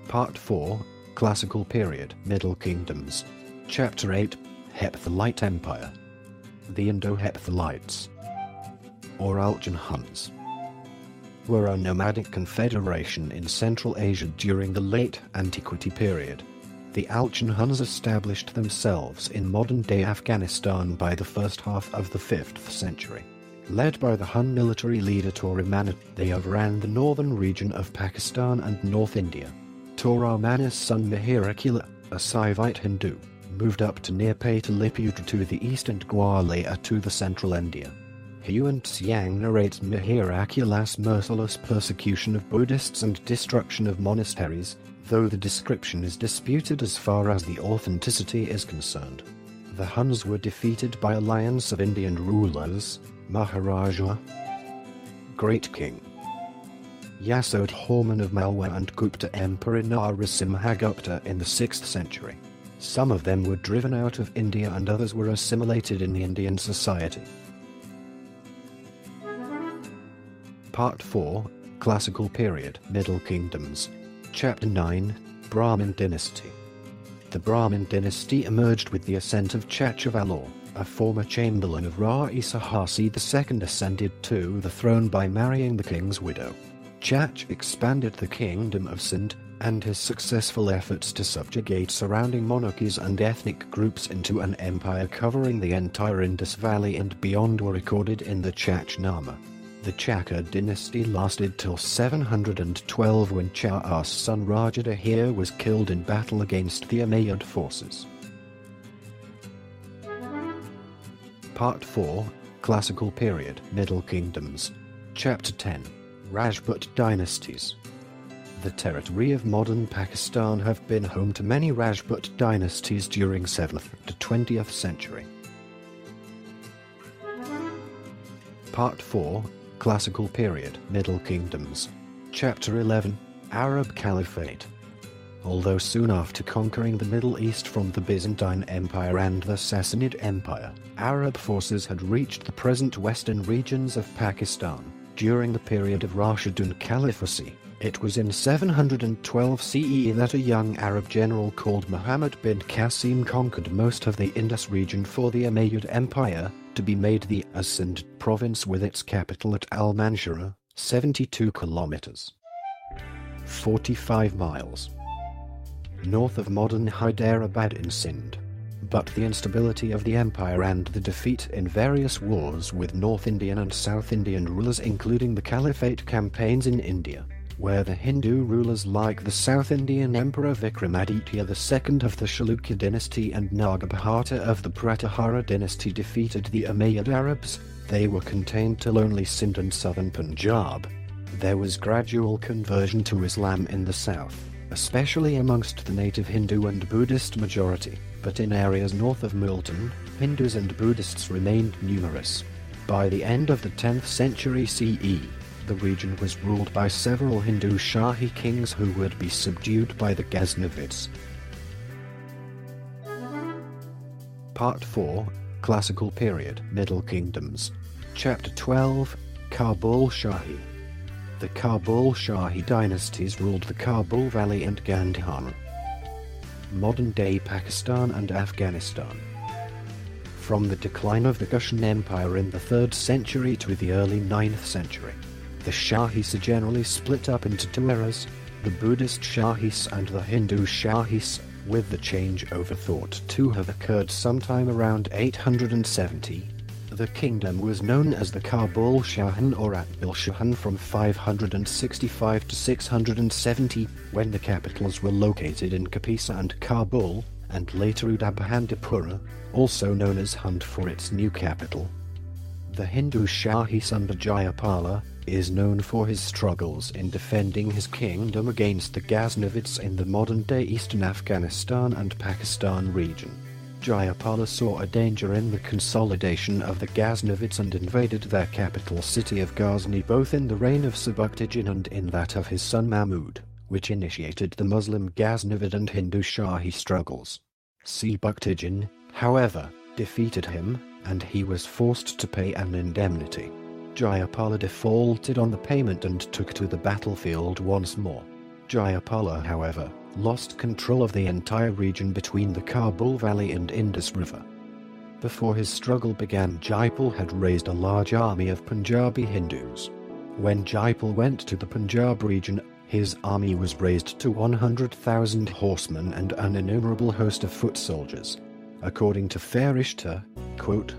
Part 4, Classical Period, Middle Kingdoms. Chapter 8, Hepthalite Empire. The Indo-Hepthalites, or Aljan Huns, were a nomadic confederation in Central Asia during the late Antiquity period. The Aljan Huns established themselves in modern-day Afghanistan by the first half of the 5th century. Led by the Hun military leader Toraman, they overran the northern region of Pakistan and North India. Toraman's son Mihirakula, a Saivite Hindu, moved up to near Pataliputra to the east and Gwalior to the central India. Huan Tsiang narrates Mihirakula's merciless persecution of Buddhists and destruction of monasteries, though the description is disputed as far as the authenticity is concerned. The Huns were defeated by alliance of Indian rulers, Maharaja, Great King Yasodharman of Malwa and Gupta Emperor Narasimhagupta in the 6th century. Some of them were driven out of India and others were assimilated in the Indian society. Part 4, Classical Period, Middle Kingdoms. Chapter 9, Brahmin Dynasty. The Brahmin dynasty emerged with the ascent of Chachavalor, a former chamberlain of Ra'i Sahasi II ascended to the throne by marrying the king's widow. Chach expanded the kingdom of Sindh, and his successful efforts to subjugate surrounding monarchies and ethnic groups into an empire covering the entire Indus Valley and beyond were recorded in the Chachnama. The Chakra dynasty lasted till 712 when Shah's son Rajadahir was killed in battle against the Umayyad forces. Part 4, Classical Period, Middle Kingdoms. Chapter 10, Rajput Dynasties. The territory of modern Pakistan have been home to many Rajput dynasties during 7th to 20th century. Part 4, Classical Period, Middle Kingdoms. Chapter 11, Arab Caliphate. Although soon after conquering the Middle East from the Byzantine Empire and the Sassanid Empire, Arab forces had reached the present western regions of Pakistan. During the period of Rashidun Caliphacy, it was in 712 CE that a young Arab general called Muhammad bin Qasim conquered most of the Indus region for the Umayyad Empire, to be made the Sindh province with its capital at Al-Manshura, 72 kilometers, 45 miles, north of modern Hyderabad in Sindh. But the instability of the empire and the defeat in various wars with North Indian and South Indian rulers, including the Caliphate campaigns in India, where the Hindu rulers like the South Indian Emperor Vikramaditya II of the Chalukya dynasty and Nagabhata of the Pratihara dynasty defeated the Umayyad Arabs, they were contained till only Sindh and southern Punjab. There was gradual conversion to Islam in the south, especially amongst the native Hindu and Buddhist majority, but in areas north of Multan, Hindus and Buddhists remained numerous. By the end of the 10th century CE, the region was ruled by several Hindu Shahi kings who would be subdued by the Ghaznavids. Part 4, Classical Period, Middle Kingdoms. Chapter 12, Kabul Shahi. The Kabul Shahi dynasties ruled the Kabul Valley and Gandhar. Modern-day Pakistan and Afghanistan. From the decline of the Kushan Empire in the 3rd century to the early 9th century, the Shahis are generally split up into two eras, the Buddhist Shahis and the Hindu Shahis, with the changeover thought to have occurred sometime around 870. The kingdom was known as the Kabul Shahan or Akbil Shahan from 565 to 670, when the capitals were located in Kapisa and Kabul, and later Udabhandipura, also known as Hund for its new capital. The Hindu Shahis under Jayapala is known for his struggles in defending his kingdom against the Ghaznavids in the modern-day eastern Afghanistan and Pakistan region. Jayapala saw a danger in the consolidation of the Ghaznavids and invaded their capital city of Ghazni both in the reign of Sabuktigin and in that of his son Mahmud, which initiated the Muslim Ghaznavid and Hindu Shahi struggles. Sabuktigin, however, defeated him, and he was forced to pay an indemnity. Jayapala defaulted on the payment and took to the battlefield once more. Jayapala, however, lost control of the entire region between the Kabul Valley and Indus River. Before his struggle began, Jaipal had raised a large army of Punjabi Hindus. When Jaipal went to the Punjab region, his army was raised to 100,000 horsemen and an innumerable host of foot soldiers. According to Farishta, quote,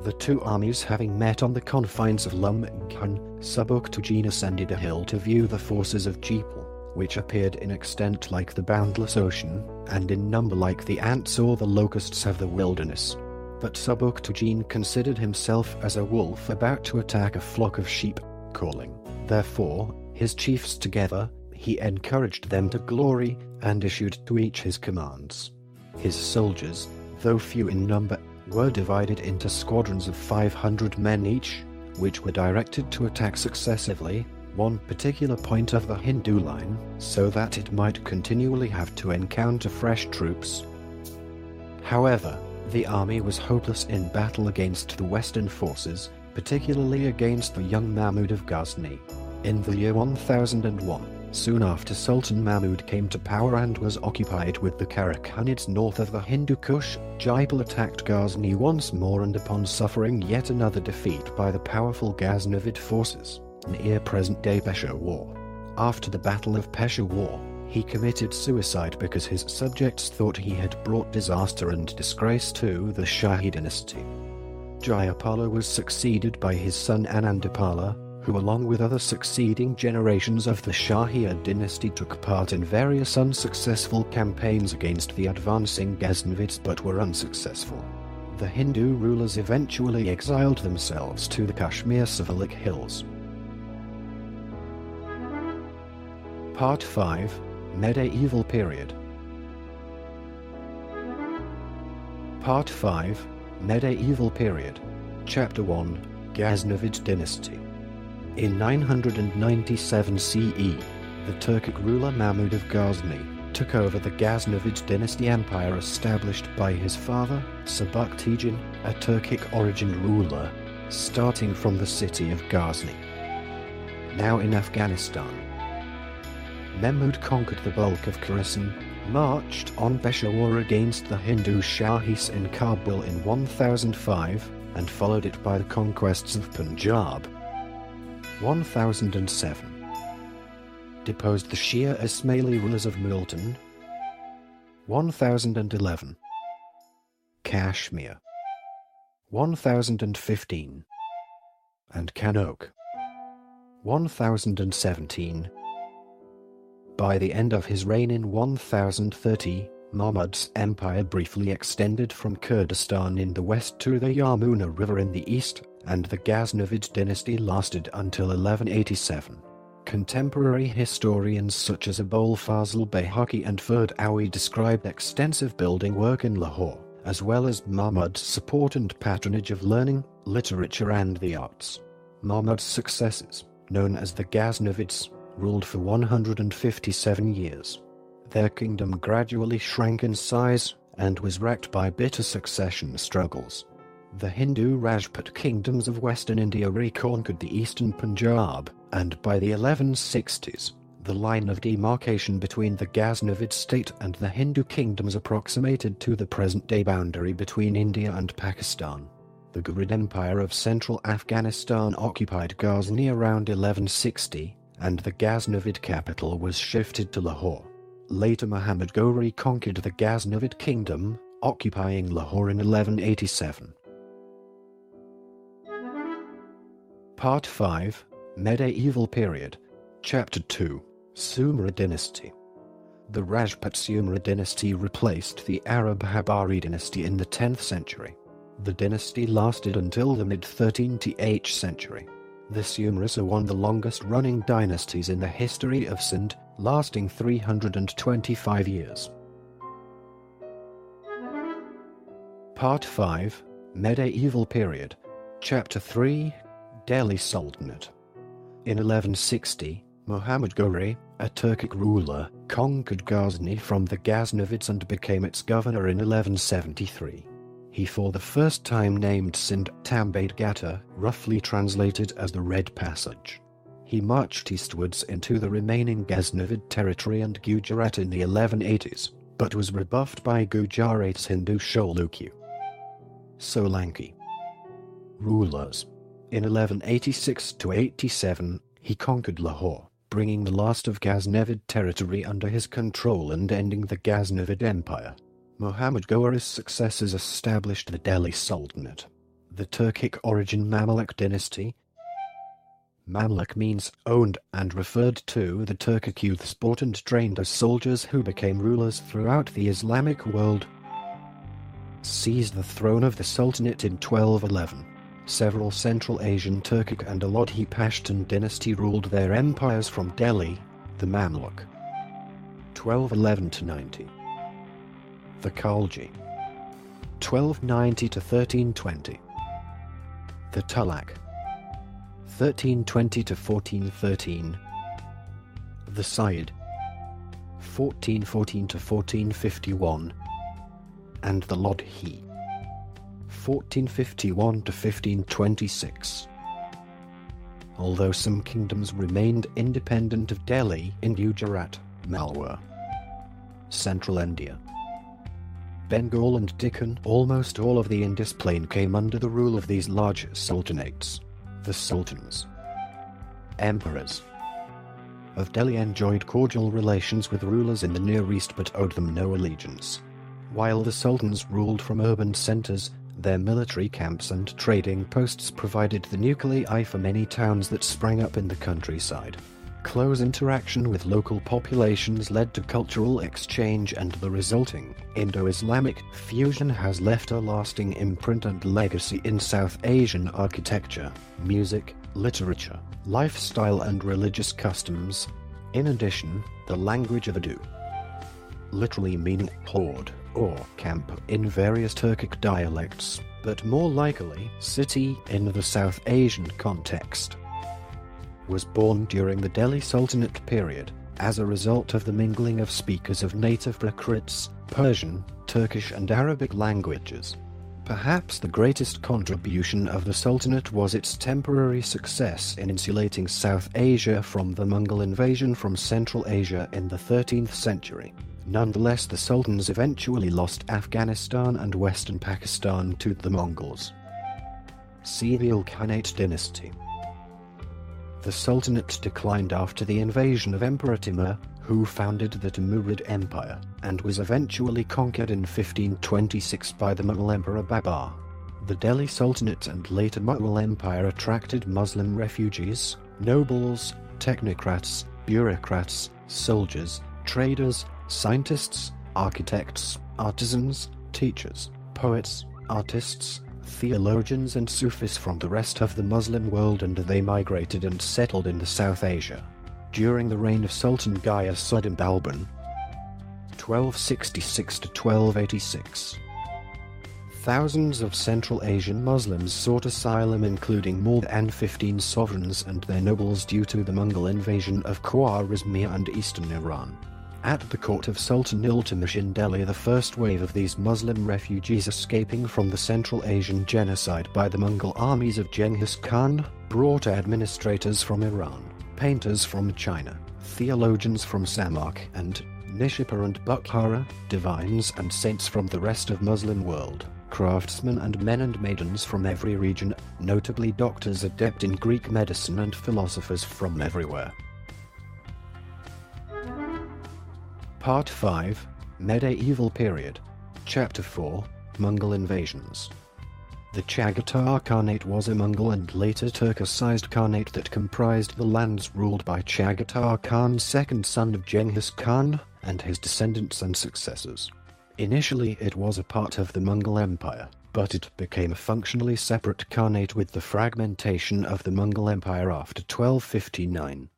"The two armies having met on the confines of Lumghan, Sabuktigin ascended a hill to view the forces of Jaipal, which appeared in extent like the boundless ocean, and in number like the ants or the locusts of the wilderness. But Sabuktigin considered himself as a wolf about to attack a flock of sheep, calling, therefore, his chiefs together, he encouraged them to glory, and issued to each his commands. His soldiers, though few in number, were divided into squadrons of 500 men each, which were directed to attack successively one particular point of the Hindu line, so that it might continually have to encounter fresh troops. However, the army was hopeless in battle against the Western forces, particularly against the young Mahmud of Ghazni. In the year 1001, soon after Sultan Mahmud came to power and was occupied with the Karakhanids north of the Hindu Kush, Jaipal attacked Ghazni once more, and upon suffering yet another defeat by the powerful Ghaznavid forces, near present-day Peshawar. After the Battle of Peshawar, he committed suicide because his subjects thought he had brought disaster and disgrace to the Shahi dynasty. Jayapala was succeeded by his son Anandapala, who along with other succeeding generations of the Shahi dynasty took part in various unsuccessful campaigns against the advancing Ghaznavids but were unsuccessful. The Hindu rulers eventually exiled themselves to the Kashmir Savalik Hills. Part 5, Medieval Period. Part 5, Medieval Period. Chapter 1, Ghaznavid Dynasty. In 997 CE, the Turkic ruler Mahmud of Ghazni took over the Ghaznavid dynasty empire established by his father, Sabuktigin, a Turkic-origin ruler, starting from the city of Ghazni. Now in Afghanistan, Mahmud conquered the bulk of Khorasan, marched on Peshawar against the Hindu Shahis in Kabul in 1005, and followed it by the conquests of Punjab. 1007. Deposed the Shia Ismaili rulers of Multan. 1011. Kashmir. 1015. And Kanok. 1017. By the end of his reign in 1030, Mahmud's empire briefly extended from Kurdistan in the west to the Yamuna River in the east, and the Ghaznavid dynasty lasted until 1187. Contemporary historians such as Abul Fazl Bayhaqi and Ferd Awi described extensive building work in Lahore, as well as Mahmud's support and patronage of learning, literature and the arts. Mahmud's successors, known as the Ghaznavids, ruled for 157 years. Their kingdom gradually shrank in size and was racked by bitter succession struggles. The Hindu Rajput kingdoms of western India reconquered the eastern Punjab, and by the 1160s, the line of demarcation between the Ghaznavid state and the Hindu kingdoms approximated to the present-day boundary between India and Pakistan. The Ghurid Empire of central Afghanistan occupied Ghazni around 1160, and the Ghaznavid capital was shifted to Lahore. Later Muhammad Ghori conquered the Ghaznavid kingdom, occupying Lahore in 1187. Part 5, Medieval Period. Chapter 2, Sumra Dynasty. The Rajput Sumra dynasty replaced the Arab Habari dynasty in the 10th century. The dynasty lasted until the mid-13th century. The Sumras are one of the longest-running dynasties in the history of Sindh, lasting 325 years. Part 5, Medieval Period. Chapter 3, Delhi Sultanate. In 1160, Muhammad Ghori, a Turkic ruler, conquered Ghazni from the Ghaznavids and became its governor in 1173. He for the first time named Sindh Tambade Gata, roughly translated as the Red Passage. He marched eastwards into the remaining Ghaznavid territory and Gujarat in the 1180s, but was rebuffed by Gujarat's Hindu Chalukya Solanki rulers. In 1186–87, he conquered Lahore, bringing the last of Ghaznavid territory under his control and ending the Ghaznavid Empire. Muhammad Ghori's successors established the Delhi Sultanate. The Turkic origin Mamluk dynasty. Mamluk means owned and referred to the Turkic youths bought and trained as soldiers who became rulers throughout the Islamic world. Seized the throne of the Sultanate in 1211. Several Central Asian Turkic and Alodhi Pashtun dynasty ruled their empires from Delhi, the Mamluk. 1211–90. The Khalji. 1290–1320. The Tughlaq. 1320–1413. The Sayyid. 1414–1451. And the Lodhi. 1451–1526. Although some kingdoms remained independent of Delhi in Gujarat, Malwa, Central India, Bengal and Deccan, almost all of the Indus plain came under the rule of these large sultanates. The sultans, emperors of Delhi enjoyed cordial relations with rulers in the Near East but owed them no allegiance. While the sultans ruled from urban centers, their military camps and trading posts provided the nuclei for many towns that sprang up in the countryside. Close interaction with local populations led to cultural exchange, and the resulting Indo-Islamic fusion has left a lasting imprint and legacy in South Asian architecture, music, literature, lifestyle and religious customs. In addition, the language of Urdu, literally meaning horde or camp in various Turkic dialects, but more likely city in the South Asian context, was born during the Delhi Sultanate period, as a result of the mingling of speakers of native Prakrits, Persian, Turkish and Arabic languages. Perhaps the greatest contribution of the Sultanate was its temporary success in insulating South Asia from the Mongol invasion from Central Asia in the 13th century. Nonetheless, the Sultans eventually lost Afghanistan and western Pakistan to the Mongols. See the Ilkhanate dynasty. The Sultanate declined after the invasion of Emperor Timur, who founded the Timurid Empire, and was eventually conquered in 1526 by the Mughal Emperor Babur. The Delhi Sultanate and later Mughal Empire attracted Muslim refugees, nobles, technocrats, bureaucrats, soldiers, traders, scientists, architects, artisans, teachers, poets, artists, theologians and Sufis from the rest of the Muslim world, and they migrated and settled in South Asia. During the reign of Sultan Ghiyasuddin Balban, 1266–1286, Thousands of Central Asian Muslims sought asylum, including more than 15 sovereigns and their nobles, due to the Mughal invasion of Khwarezmia and eastern Iran. At the court of Sultan Iltutmish in Delhi, the first wave of these Muslim refugees escaping from the Central Asian genocide by the Mughal armies of Genghis Khan brought administrators from Iran, painters from China, theologians from Samarkand, Nishapur and Bukhara, divines and saints from the rest of Muslim world, craftsmen and men and maidens from every region, notably doctors adept in Greek medicine and philosophers from everywhere. Part 5, Medieval Period. Chapter 4, Mughal Invasions. The Chagatai Khanate was a Mughal and later Turkicized Khanate that comprised the lands ruled by Chagatai Khan, second son of Genghis Khan, and his descendants and successors. Initially it was a part of the Mughal Empire, but it became a functionally separate Khanate with the fragmentation of the Mughal Empire after 1259.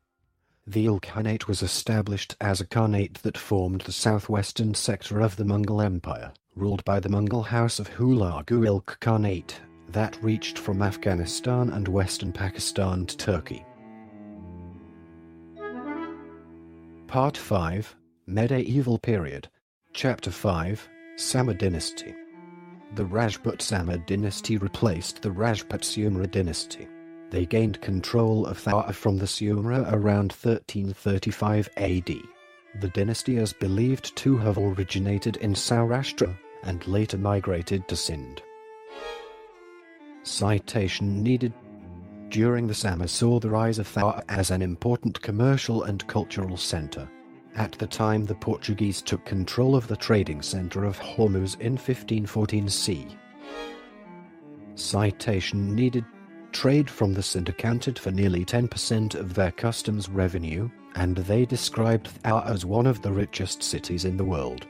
The Ilkhanate was established as a Khanate that formed the southwestern sector of the Mughal Empire, ruled by the Mughal house of Hulagu Ilk Khanate, that reached from Afghanistan and western Pakistan to Turkey. Part 5, Medieval Period. Chapter 5, Samad Dynasty. The Rajput Samad dynasty replaced the Rajput Sumra dynasty. They gained control of Thawar from the Sumra around 1335 AD. The dynasty is believed to have originated in Saurashtra and later migrated to Sindh. Citation needed. During the Samad saw the rise of Thawar as an important commercial and cultural center. At the time the Portuguese took control of the trading center of Hormuz in 1514 C. Citation needed. Trade from the Sindh accounted for nearly 10% of their customs revenue, and they described Thawar as one of the richest cities in the world.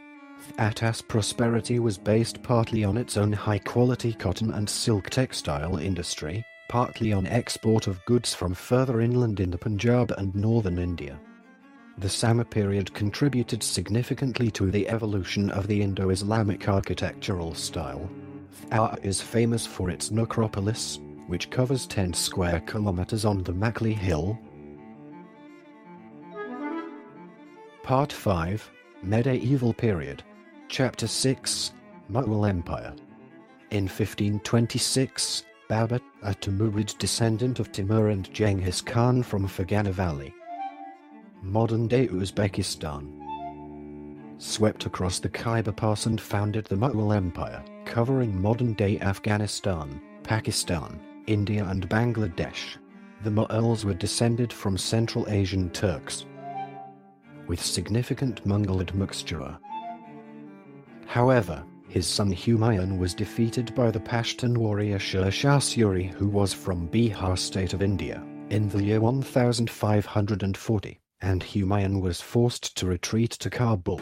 Thawara's prosperity was based partly on its own high-quality cotton and silk textile industry, partly on export of goods from further inland in the Punjab and northern India. The Samad period contributed significantly to the evolution of the Indo-Islamic architectural style. Thawar is famous for its necropolis, which covers 10 square kilometers on the Makli Hill. Part 5, Medieval Period. Chapter 6, Mughal Empire. In 1526, Babur, a Timurid descendant of Timur and Genghis Khan from Fergana Valley, modern-day Uzbekistan, swept across the Khyber Pass and founded the Mughal Empire, covering modern-day Afghanistan, Pakistan, India and Bangladesh. The Mughals were descended from Central Asian Turks, with significant Mughal admixture. However, his son Humayun was defeated by the Pashtun warrior Sher Shah Suri, who was from Bihar state of India, in the year 1540, and Humayun was forced to retreat to Kabul.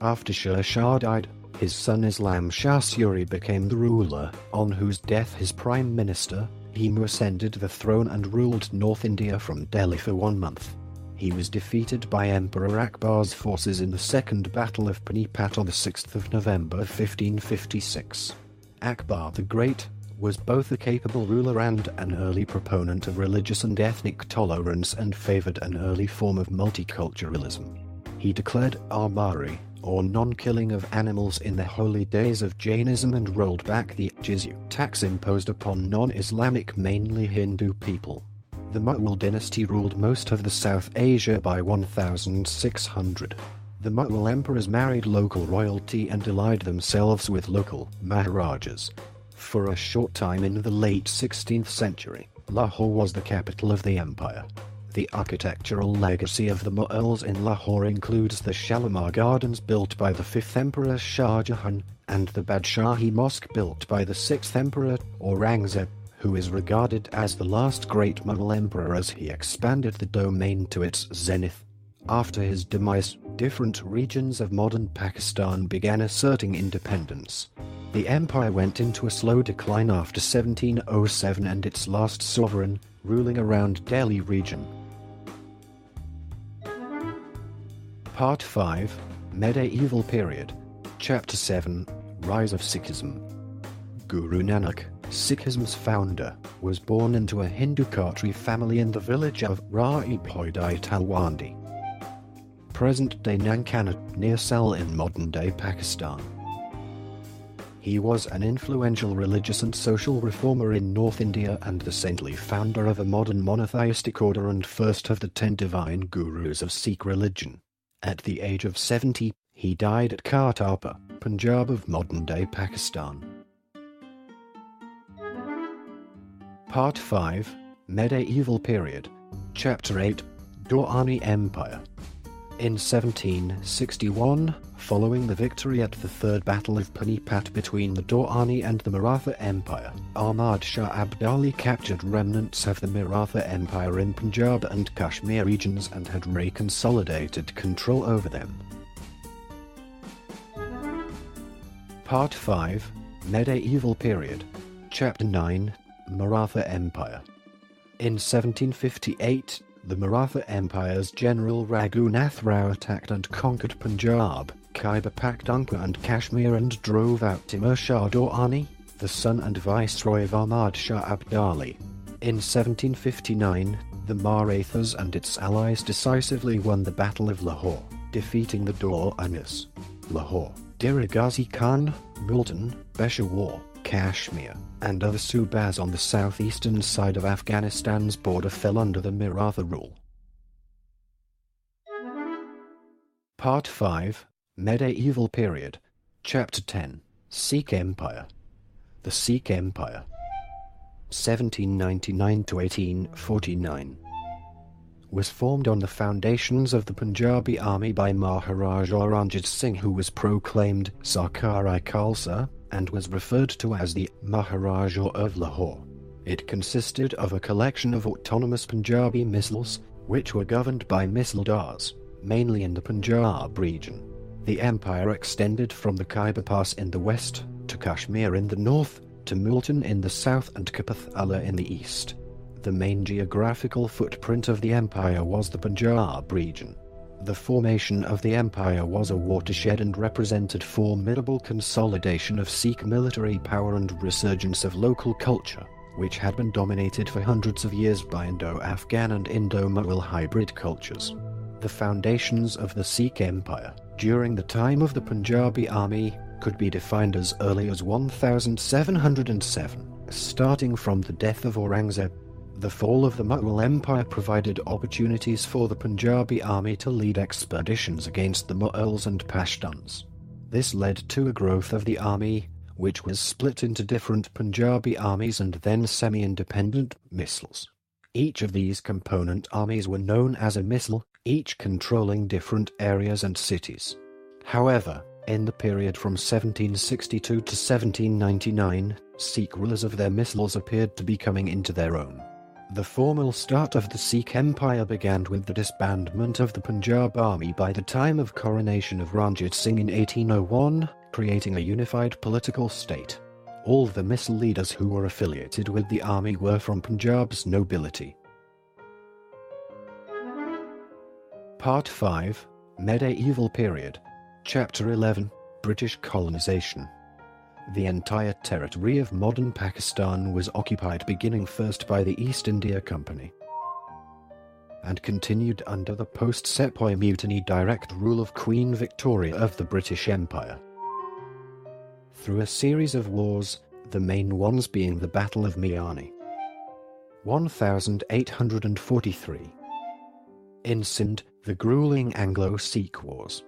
After Sher Shah died, his son Islam Shah Suri became the ruler, on whose death his prime minister, Himu, ascended the throne and ruled North India from Delhi for 1 month. He was defeated by Emperor Akbar's forces in the Second Battle of Panipat on the 6th of November 1556. Akbar the Great was both a capable ruler and an early proponent of religious and ethnic tolerance, and favored an early form of multiculturalism. He declared Armari, or non-killing of animals in the holy days of Jainism, and rolled back the jizya tax imposed upon non-Islamic, mainly Hindu people. The Mughal dynasty ruled most of the South Asia by 1600. The Mughal emperors married local royalty and allied themselves with local Maharajas. For a short time in the late 16th century, Lahore was the capital of the empire. The architectural legacy of the Mughals in Lahore includes the Shalimar Gardens built by the 5th Emperor Shah Jahan, and the Badshahi Mosque built by the 6th Emperor Aurangzeb, who is regarded as the last great Mughal emperor as he expanded the domain to its zenith. After his demise, different regions of modern Pakistan began asserting independence. The empire went into a slow decline after 1707, and its last sovereign, ruling around Delhi region. Part 5, Medieval Period. Chapter 7, Rise of Sikhism. Guru Nanak, Sikhism's founder, was born into a Hindu Khatri family in the village of Rai-Poidai Talwandi, present-day Nankana, near Sal in modern-day Pakistan. He was an influential religious and social reformer in North India and the saintly founder of a modern monotheistic order and first of the 10 divine gurus of Sikh religion. At the age of 70, he died at Kartarpur, Punjab of modern-day Pakistan. Part 5, Medieval Period, Chapter 8, Durrani Empire. In 1761, following the victory at the Third Battle of Panipat between the Durrani and the Maratha Empire, Ahmad Shah Abdali captured remnants of the Maratha Empire in Punjab and Kashmir regions and had reconsolidated control over them. Part 5, Medieval Period, Chapter 9, Maratha Empire. In 1758, the Maratha Empire's General Raghunath Rao attacked and conquered Punjab, Khyber Pakhtunkhwa and Kashmir and drove out Timur Shah Durrani, the son and viceroy of Ahmad Shah Abdali. In 1759, the Marathas and its allies decisively won the Battle of Lahore, defeating the Durranis. Lahore, Dir Ghazi Khan, Multan, Peshawar, Kashmir, and other Subas on the southeastern side of Afghanistan's border fell under the Maratha rule. Part 5, Medieval Period, Chapter 10, Sikh Empire. The Sikh Empire, 1799 to 1849, was formed on the foundations of the Punjabi army by Maharaja Ranjit Singh, who was proclaimed Sarkar-i-Khalsa and was referred to as the Maharaja of Lahore. It consisted of a collection of autonomous Punjabi misls, which were governed by misldars, mainly in the Punjab region. The empire extended from the Khyber Pass in the west, to Kashmir in the north, to Multan in the south and Kapurthala in the east. The main geographical footprint of the empire was the Punjab region. The formation of the empire was a watershed and represented formidable consolidation of Sikh military power and resurgence of local culture, which had been dominated for hundreds of years by Indo-Afghan and Indo-Mughal hybrid cultures. The foundations of the Sikh Empire, during the time of the Punjabi army, could be defined as early as 1707, starting from the death of Aurangzeb. The fall of the Mughal Empire provided opportunities for the Punjabi army to lead expeditions against the Mughals and Pashtuns. This led to a growth of the army, which was split into different Punjabi armies and then semi-independent misls. Each of these component armies were known as a misl, each controlling different areas and cities. However, in the period from 1762 to 1799, Sikh rulers of their misls appeared to be coming into their own. The formal start of the Sikh Empire began with the disbandment of the Punjab army by the time of coronation of Ranjit Singh in 1801, creating a unified political state. All the misl leaders who were affiliated with the army were from Punjab's nobility. Part 5, Medieval Period, Chapter 11, British Colonization. The entire territory of modern Pakistan was occupied beginning first by the East India Company and continued under the post-Sepoy Mutiny direct rule of Queen Victoria of the British Empire. Through a series of wars, the main ones being the Battle of Miani, 1843, in Sindh, the grueling Anglo-Sikh Wars,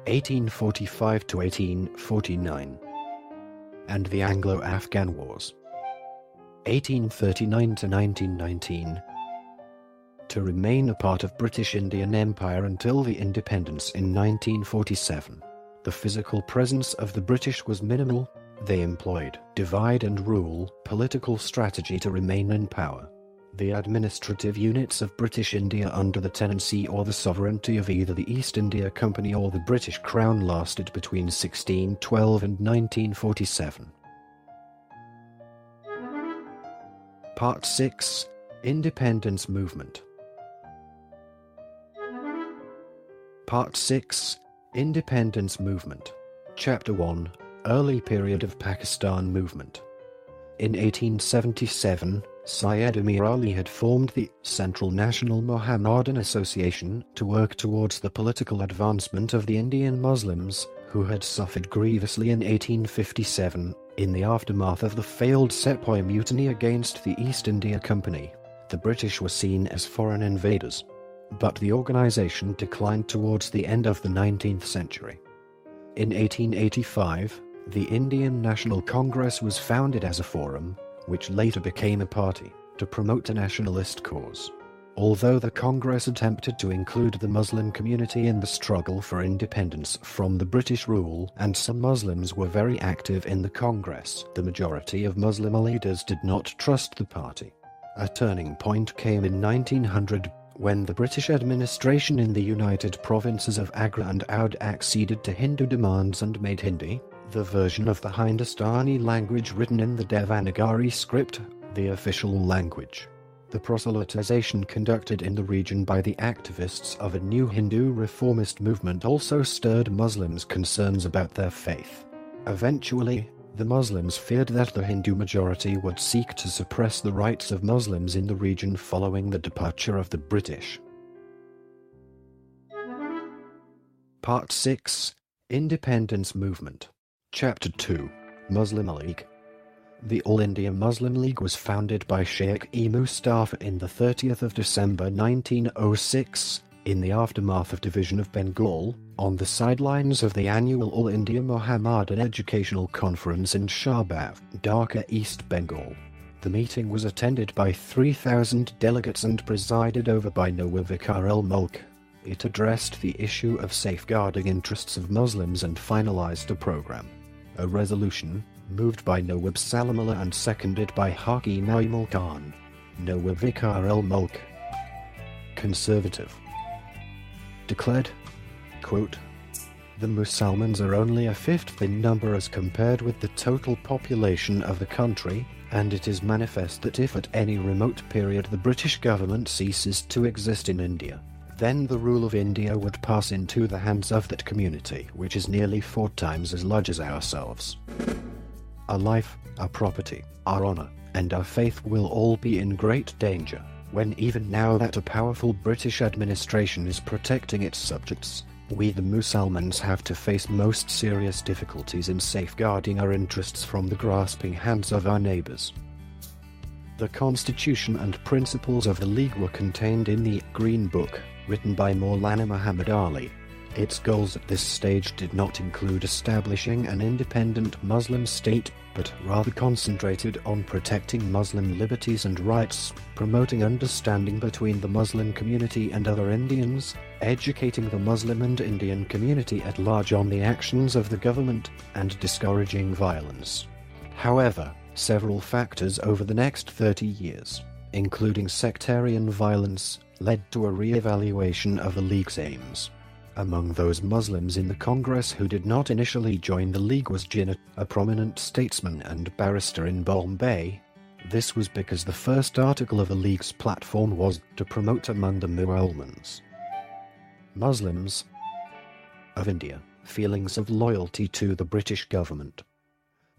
1845 to 1849, and the Anglo-Afghan Wars, 1839 to 1919, to remain a part of British Indian Empire until the independence in 1947. The physical presence of the British was minimal. They employed divide and rule political strategy to remain in power. The administrative units of British India under the tenancy or the sovereignty of either the East India Company or the British Crown lasted between 1612 and 1947. Part 6, Independence Movement. Part 6, Independence Movement. Chapter 1, Early period of Pakistan movement. In 1877, Syed Amir Ali had formed the Central National Mohammedan Association to work towards the political advancement of the Indian Muslims, who had suffered grievously in 1857, in the aftermath of the failed Sepoy mutiny against the East India Company. The British were seen as foreign invaders. But the organization declined towards the end of the 19th century. In 1885, the Indian National Congress was founded as a forum, which later became a party, to promote a nationalist cause. Although the Congress attempted to include the Muslim community in the struggle for independence from the British rule, and some Muslims were very active in the Congress, the majority of Muslim leaders did not trust the party. A turning point came in 1900 when the British administration in the United Provinces of Agra and Oudh acceded to Hindu demands and made Hindi, the version of the Hindustani language written in the Devanagari script, the official language. The proselytization conducted in the region by the activists of a new Hindu reformist movement also stirred Muslims' concerns about their faith. Eventually, the Muslims feared that the Hindu majority would seek to suppress the rights of Muslims in the region following the departure of the British. Part 6. Independence Movement. Chapter 2. Muslim League. The All India Muslim League was founded by Sheikh-e Mustafa in the 30th of December 1906, in the aftermath of division of Bengal, on the sidelines of the annual All India Mohammedan Educational Conference in Shahbaz, Dhaka, East Bengal. The meeting was attended by 3,000 delegates and presided over by Nawab Viqar ul-Mulk. It addressed the issue of safeguarding interests of Muslims and finalized a program. A resolution, moved by Nawab Salimullah and seconded by Hakim Aimul Khan. Nawab Viqar ul-Mulk, conservative, declared, quote, "The Mussalmans are only a fifth in number as compared with the total population of the country, and it is manifest that if at any remote period the British government ceases to exist in India, then the rule of India would pass into the hands of that community, which is nearly 4 times as large as ourselves. Our life, our property, our honor, and our faith will all be in great danger, when even now that a powerful British administration is protecting its subjects, we the Mussalmans have to face most serious difficulties in safeguarding our interests from the grasping hands of our neighbors." The constitution and principles of the League were contained in the Green Book, written by Maulana Muhammad Ali. Its goals at this stage did not include establishing an independent Muslim state, but rather concentrated on protecting Muslim liberties and rights, promoting understanding between the Muslim community and other Indians, educating the Muslim and Indian community at large on the actions of the government, and discouraging violence. However, several factors over the next 30 years, including sectarian violence, led to a re-evaluation of the League's aims. Among those Muslims in the Congress who did not initially join the League was Jinnah, a prominent statesman and barrister in Bombay. This was because the first article of the League's platform was to promote among the Muslims of India feelings of loyalty to the British government.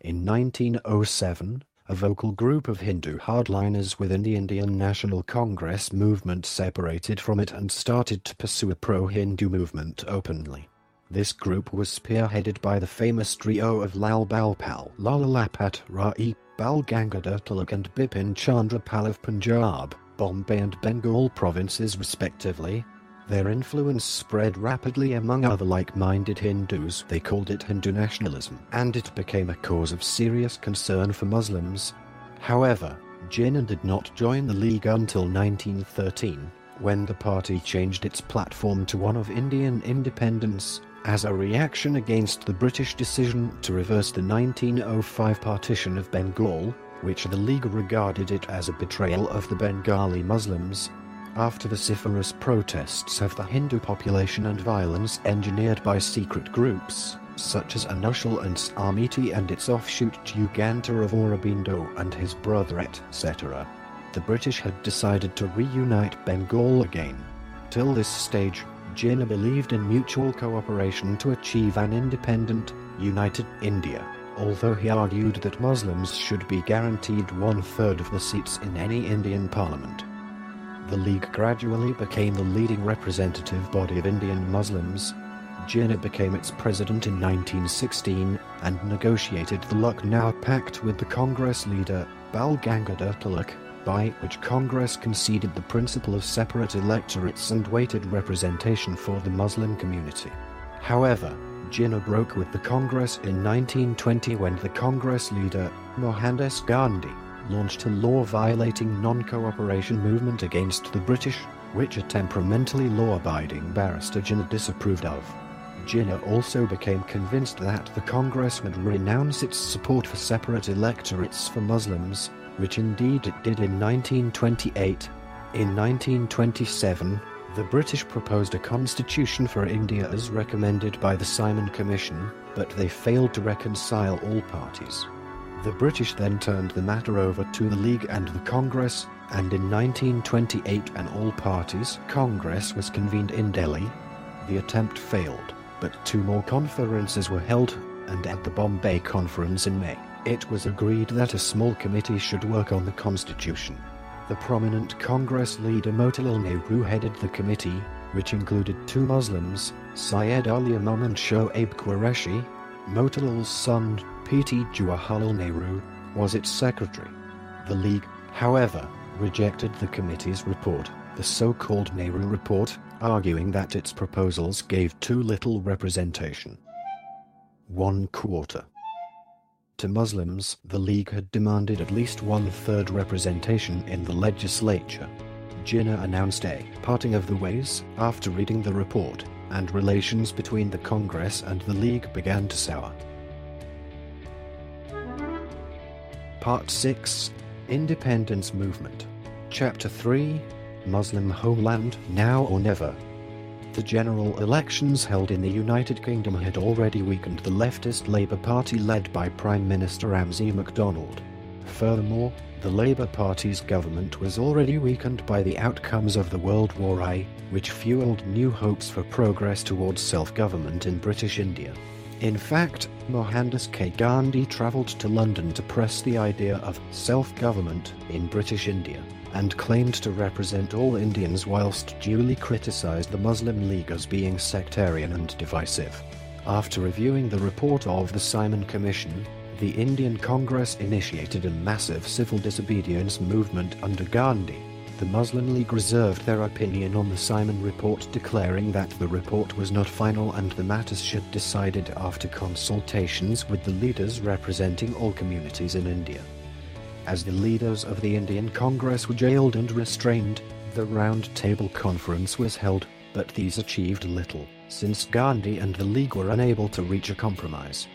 In 1907, a vocal group of Hindu hardliners within the Indian National Congress movement separated from it and started to pursue a pro-Hindu movement openly. This group was spearheaded by the famous trio of Lal Balpal, Lala Lapat Rai, Bal Gangadhar Tilak and Bipin Chandra Pal of Punjab, Bombay and Bengal provinces respectively. Their influence spread rapidly among other like-minded Hindus. They called it Hindu nationalism, and it became a cause of serious concern for Muslims. However, Jinnah did not join the League until 1913, when the party changed its platform to one of Indian independence, as a reaction against the British decision to reverse the 1905 partition of Bengal, which the League regarded it as a betrayal of the Bengali Muslims. After the vociferous protests of the Hindu population and violence engineered by secret groups, such as Anushal and Samiti and its offshoot Juganta of Aurobindo and his brother etc., the British had decided to reunite Bengal again. Till this stage, Jinnah believed in mutual cooperation to achieve an independent, united India, although he argued that Muslims should be guaranteed 1/3 of the seats in any Indian parliament. The League gradually became the leading representative body of Indian Muslims. Jinnah became its president in 1916 and negotiated the Lucknow Pact with the Congress leader, Bal Gangadhar Tilak, by which Congress conceded the principle of separate electorates and weighted representation for the Muslim community. However, Jinnah broke with the Congress in 1920 when the Congress leader, Mohandas Gandhi, launched a law-violating non-cooperation movement against the British, which a temperamentally law-abiding barrister Jinnah disapproved of. Jinnah also became convinced that the Congress would renounce its support for separate electorates for Muslims, which indeed it did in 1928. In 1927, the British proposed a constitution for India as recommended by the Simon Commission, but they failed to reconcile all parties. The British then turned the matter over to the League and the Congress, and in 1928 an all-parties Congress was convened in Delhi. The attempt failed, but 2 more conferences were held, and at the Bombay Conference in May, it was agreed that a small committee should work on the constitution. The prominent Congress leader Motilal Nehru headed the committee, which included 2 Muslims, Syed Ali Imam and Shoaib Qureshi. Motilal's son, P.T. Jawaharlal Nehru, was its secretary. The League, however, rejected the committee's report, the so-called Nehru Report, arguing that its proposals gave too little representation. 1/4. To Muslims, the League had demanded at least 1/3 representation in the legislature. Jinnah announced a parting of the ways after reading the report, and relations between the Congress and the League began to sour. Part 6. Independence Movement. Chapter 3. Muslim Homeland, Now or Never. The general elections held in the United Kingdom had already weakened the leftist Labour Party led by Prime Minister Ramsay MacDonald. Furthermore, the Labour Party's government was already weakened by the outcomes of the World War I, which fueled new hopes for progress towards self-government in British India. In fact, Mohandas Gandhi travelled to London to press the idea of self-government in British India, and claimed to represent all Indians whilst duly criticised the Muslim League as being sectarian and divisive. After reviewing the report of the Simon Commission, the Indian Congress initiated a massive civil disobedience movement under Gandhi. The Muslim League reserved their opinion on the Simon report, declaring that the report was not final and the matters should be decided after consultations with the leaders representing all communities in India. As the leaders of the Indian Congress were jailed and restrained, the Round Table Conference was held, but these achieved little, since Gandhi and the League were unable to reach a compromise.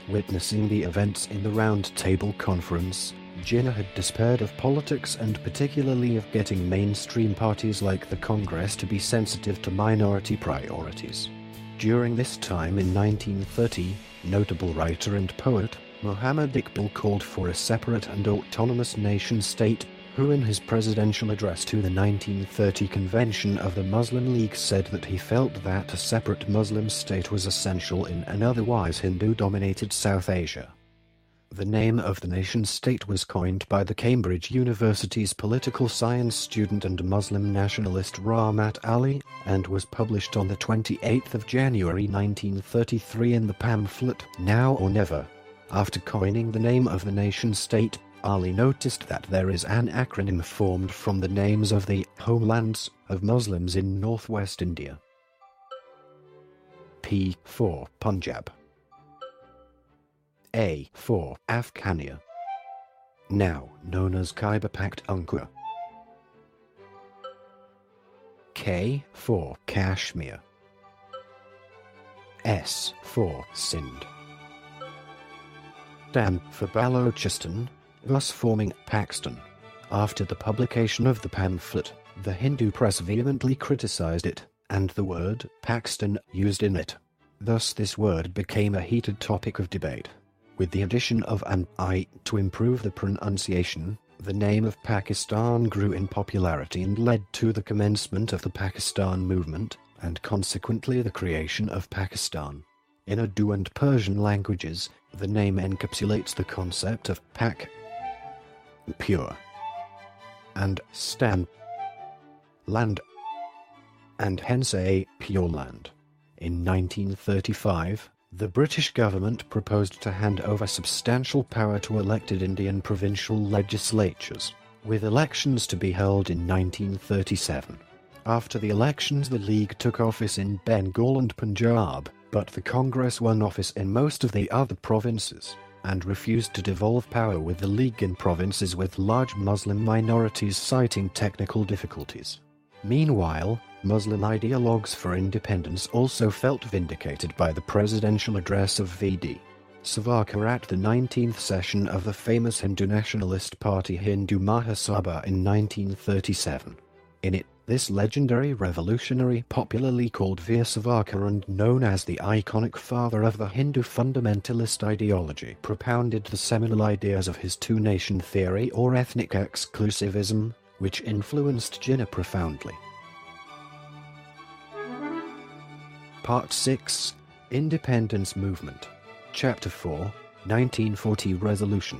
Witnessing the events in the Round Table Conference, Jinnah had despaired of politics and particularly of getting mainstream parties like the Congress to be sensitive to minority priorities. During this time in 1930, notable writer and poet Muhammad Iqbal called for a separate and autonomous nation-state, who in his presidential address to the 1930 convention of the Muslim League said that he felt that a separate Muslim state was essential in an otherwise Hindu-dominated South Asia. The name of the nation-state was coined by the Cambridge University's political science student and Muslim nationalist Rahmat Ali, and was published on the 28th of January 1933 in the pamphlet Now or Never. After coining the name of the nation-state, Ali noticed that there is an acronym formed from the names of the homelands of Muslims in northwest India. P for Punjab. A for Afghania, now known as Khyber Pakhtunkhwa. K for Kashmir. S for Sindh. Dan for Balochistan, thus forming Pakistan. After the publication of the pamphlet, the Hindu press vehemently criticized it, and the word Pakistan used in it. Thus this word became a heated topic of debate. With the addition of an I to improve the pronunciation, the name of Pakistan grew in popularity and led to the commencement of the Pakistan movement, and consequently the creation of Pakistan. In Urdu and Persian languages, the name encapsulates the concept of Pak, pure, and Stan, land, and hence a pure land. In 1935, the British government proposed to hand over substantial power to elected Indian provincial legislatures, with elections to be held in 1937. After the elections, the League took office in Bengal and Punjab, but the Congress won office in most of the other provinces, and refused to devolve power with the League in provinces with large Muslim minorities, citing technical difficulties. Meanwhile, Muslim ideologues for independence also felt vindicated by the presidential address of V.D. Savarkar at the 19th session of the famous Hindu nationalist party Hindu Mahasabha in 1937. In it, this legendary revolutionary, popularly called Veer Savarkar and known as the iconic father of the Hindu fundamentalist ideology, propounded the seminal ideas of his two-nation theory or ethnic exclusivism, which influenced Jinnah profoundly. Part 6. Independence Movement. Chapter 4. 1940 Resolution.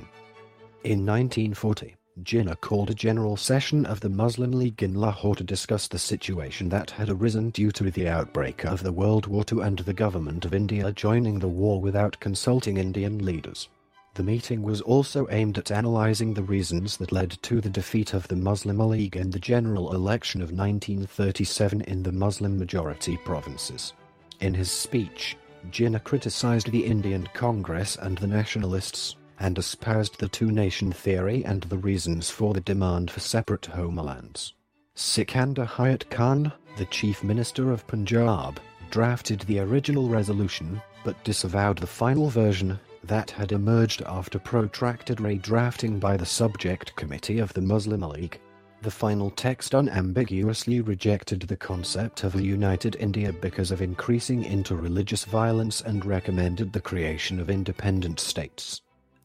In 1940, Jinnah called a general session of the Muslim League in Lahore to discuss the situation that had arisen due to the outbreak of the World War II and the government of India joining the war without consulting Indian leaders. The meeting was also aimed at analyzing the reasons that led to the defeat of the Muslim League in the general election of 1937 in the Muslim-majority provinces. In his speech, Jinnah criticized the Indian Congress and the nationalists, and espoused the two-nation theory and the reasons for the demand for separate homelands. Sikandar Hayat Khan, the Chief Minister of Punjab, drafted the original resolution, but disavowed the final version that had emerged after protracted redrafting by the Subject Committee of the Muslim League. The final text unambiguously rejected the concept of a united India because of increasing interreligious violence and recommended the creation of independent states.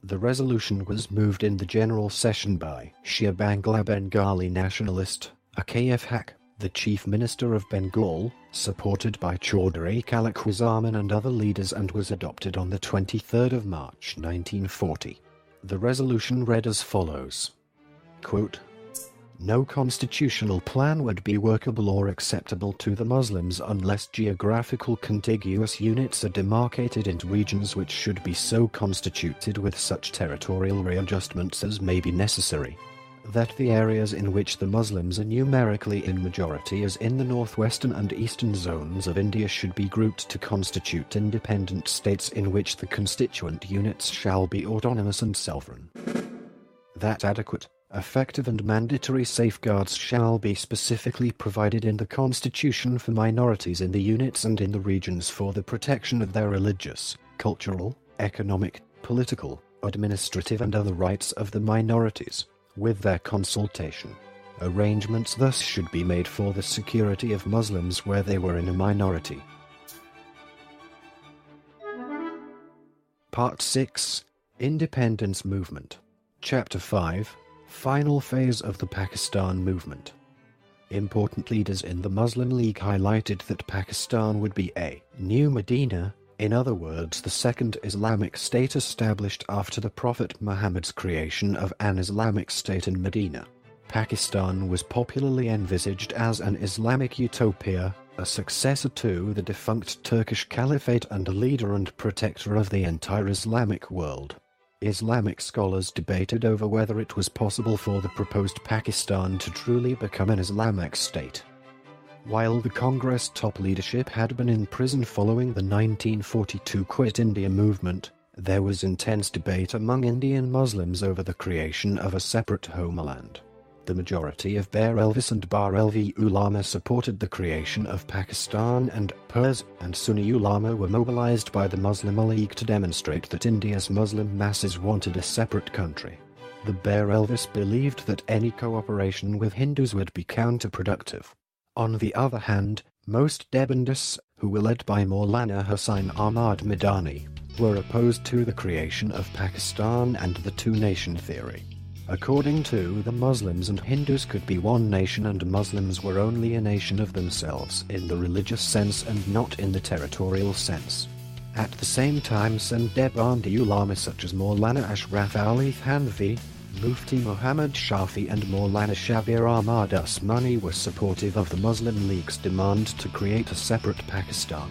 The resolution was moved in the general session by Shir Bangla Bengali nationalist Akif Haq, the Chief Minister of Bengal, supported by Chaudhry Khaliluzzaman and other leaders, and was adopted on the 23rd of March 1940. The resolution read as follows. Quote, "No constitutional plan would be workable or acceptable to the Muslims unless geographical contiguous units are demarcated into regions which should be so constituted with such territorial readjustments as may be necessary. That the areas in which the Muslims are numerically in majority as in the northwestern and eastern zones of India should be grouped to constitute independent states in which the constituent units shall be autonomous and sovereign. That adequate, effective and mandatory safeguards shall be specifically provided in the Constitution for minorities in the units and in the regions for the protection of their religious, cultural, economic, political, administrative and other rights of the minorities, with their consultation. Arrangements thus should be made for the security of Muslims where they were in a minority." Part 6. Independence Movement. Chapter 5. Final phase of the Pakistan movement. Important leaders in the Muslim League highlighted that Pakistan would be a new Medina, in other words the second Islamic state established after the Prophet Muhammad's creation of an Islamic state in Medina. Pakistan was popularly envisaged as an Islamic utopia, a successor to the defunct Turkish Caliphate and a leader and protector of the entire Islamic world. Islamic scholars debated over whether it was possible for the proposed Pakistan to truly become an Islamic state. While the Congress top leadership had been in prison following the 1942 Quit India movement, there was intense debate among Indian Muslims over the creation of a separate homeland. The majority of Barelvis and Barelvi ulama supported the creation of Pakistan, and Purs and Sunni ulama were mobilized by the Muslim League to demonstrate that India's Muslim masses wanted a separate country. The Barelvis believed that any cooperation with Hindus would be counterproductive. On the other hand, most Deobandis, who were led by Maulana Hussain Ahmad Madani, were opposed to the creation of Pakistan and the two-nation theory. According to the Muslims, and Hindus could be one nation and Muslims were only a nation of themselves in the religious sense and not in the territorial sense. At the same time, some Deobandi ulama such as Maulana Ashraf Ali Thanvi, Mufti Muhammad Shafi and Maulana Shabir Ahmad Usmani were supportive of the Muslim League's demand to create a separate Pakistan.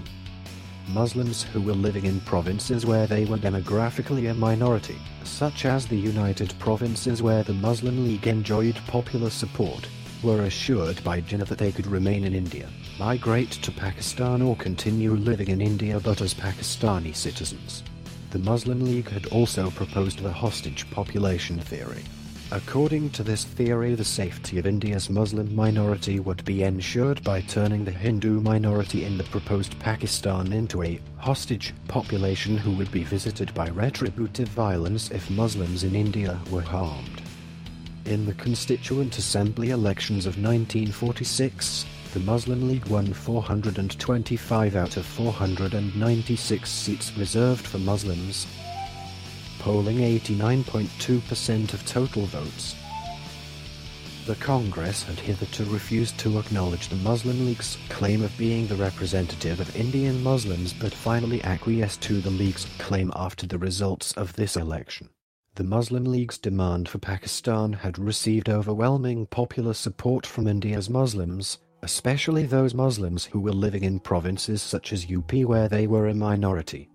Muslims who were living in provinces where they were demographically a minority, such as the United Provinces where the Muslim League enjoyed popular support, were assured by Jinnah that they could remain in India, migrate to Pakistan or continue living in India but as Pakistani citizens. The Muslim League had also proposed the hostage population theory. According to this theory, the safety of India's Muslim minority would be ensured by turning the Hindu minority in the proposed Pakistan into a hostage population who would be visited by retributive violence if Muslims in India were harmed. In the Constituent Assembly elections of 1946, the Muslim League won 425 out of 496 seats reserved for Muslims, polling 89.2% of total votes. The Congress had hitherto refused to acknowledge the Muslim League's claim of being the representative of Indian Muslims but finally acquiesced to the League's claim after the results of this election. The Muslim League's demand for Pakistan had received overwhelming popular support from India's Muslims, especially those Muslims who were living in provinces such as UP where they were a minority.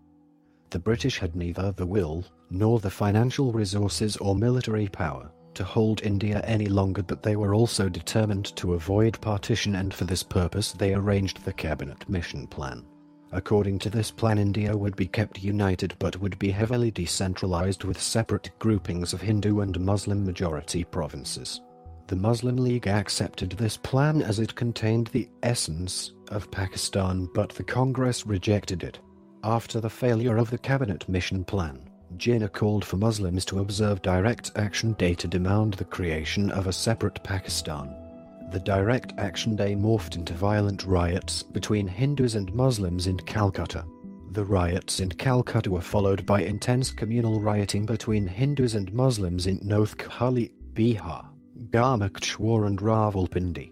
The British had neither the will, nor the financial resources or military power, to hold India any longer, but they were also determined to avoid partition, and for this purpose they arranged the Cabinet Mission Plan. According to this plan, India would be kept united but would be heavily decentralized with separate groupings of Hindu and Muslim majority provinces. The Muslim League accepted this plan as it contained the essence of Pakistan, but the Congress rejected it. After the failure of the Cabinet Mission Plan, Jinnah called for Muslims to observe Direct Action Day to demand the creation of a separate Pakistan. The Direct Action Day morphed into violent riots between Hindus and Muslims in Calcutta. The riots in Calcutta were followed by intense communal rioting between Hindus and Muslims in Noakhali, Bihar, Garmachwar and Rawalpindi.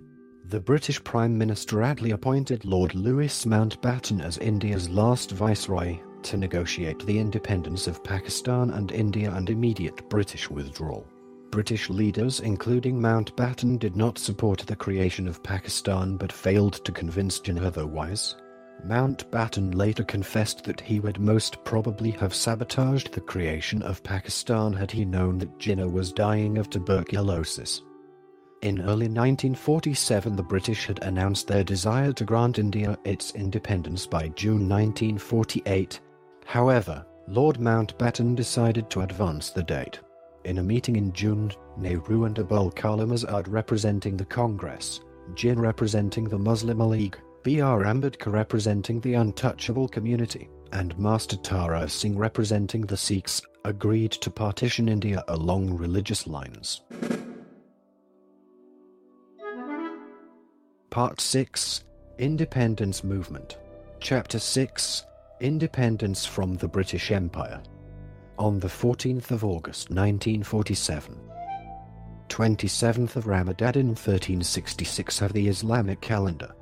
The British Prime Minister Attlee appointed Lord Louis Mountbatten as India's last viceroy to negotiate the independence of Pakistan and India and immediate British withdrawal. British leaders, including Mountbatten, did not support the creation of Pakistan but failed to convince Jinnah otherwise. Mountbatten later confessed that he would most probably have sabotaged the creation of Pakistan had he known that Jinnah was dying of tuberculosis. In early 1947, the British had announced their desire to grant India its independence by June 1948. However, Lord Mountbatten decided to advance the date. In a meeting in June, Nehru and Abul Kalam Azad representing the Congress, Jinnah representing the Muslim League, B.R. Ambedkar representing the untouchable community, and Master Tara Singh representing the Sikhs, agreed to partition India along religious lines. Part 6. Independence Movement. Chapter 6. Independence from the British Empire. On the 14th of August 1947, 27th of Ramadan in 1366 of the Islamic calendar,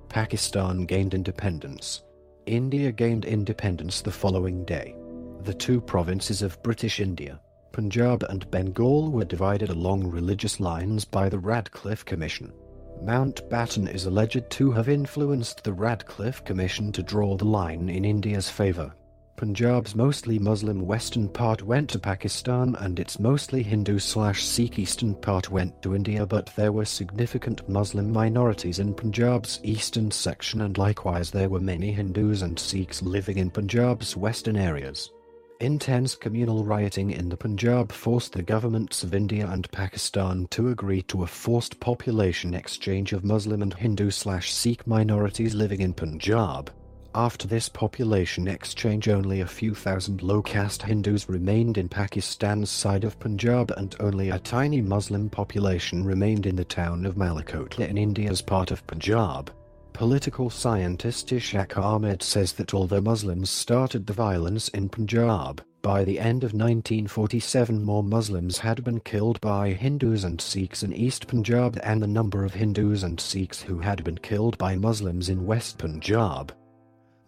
Pakistan gained independence. India gained independence the following day. The two provinces of British India, Punjab and Bengal, were divided along religious lines by the Radcliffe Commission. Mountbatten is alleged to have influenced the Radcliffe Commission to draw the line in India's favour. Punjab's mostly Muslim western part went to Pakistan and its mostly Hindu/Sikh eastern part went to India, but there were significant Muslim minorities in Punjab's eastern section, and likewise there were many Hindus and Sikhs living in Punjab's western areas. Intense communal rioting in the Punjab forced the governments of India and Pakistan to agree to a forced population exchange of Muslim and Hindu/Sikh minorities living in Punjab. After this population exchange, only a few thousand low-caste Hindus remained in Pakistan's side of Punjab and only a tiny Muslim population remained in the town of Malakotla in India's part of Punjab. Political scientist Ishaq Ahmed says that although Muslims started the violence in Punjab, by the end of 1947 more Muslims had been killed by Hindus and Sikhs in East Punjab than the number of Hindus and Sikhs who had been killed by Muslims in West Punjab.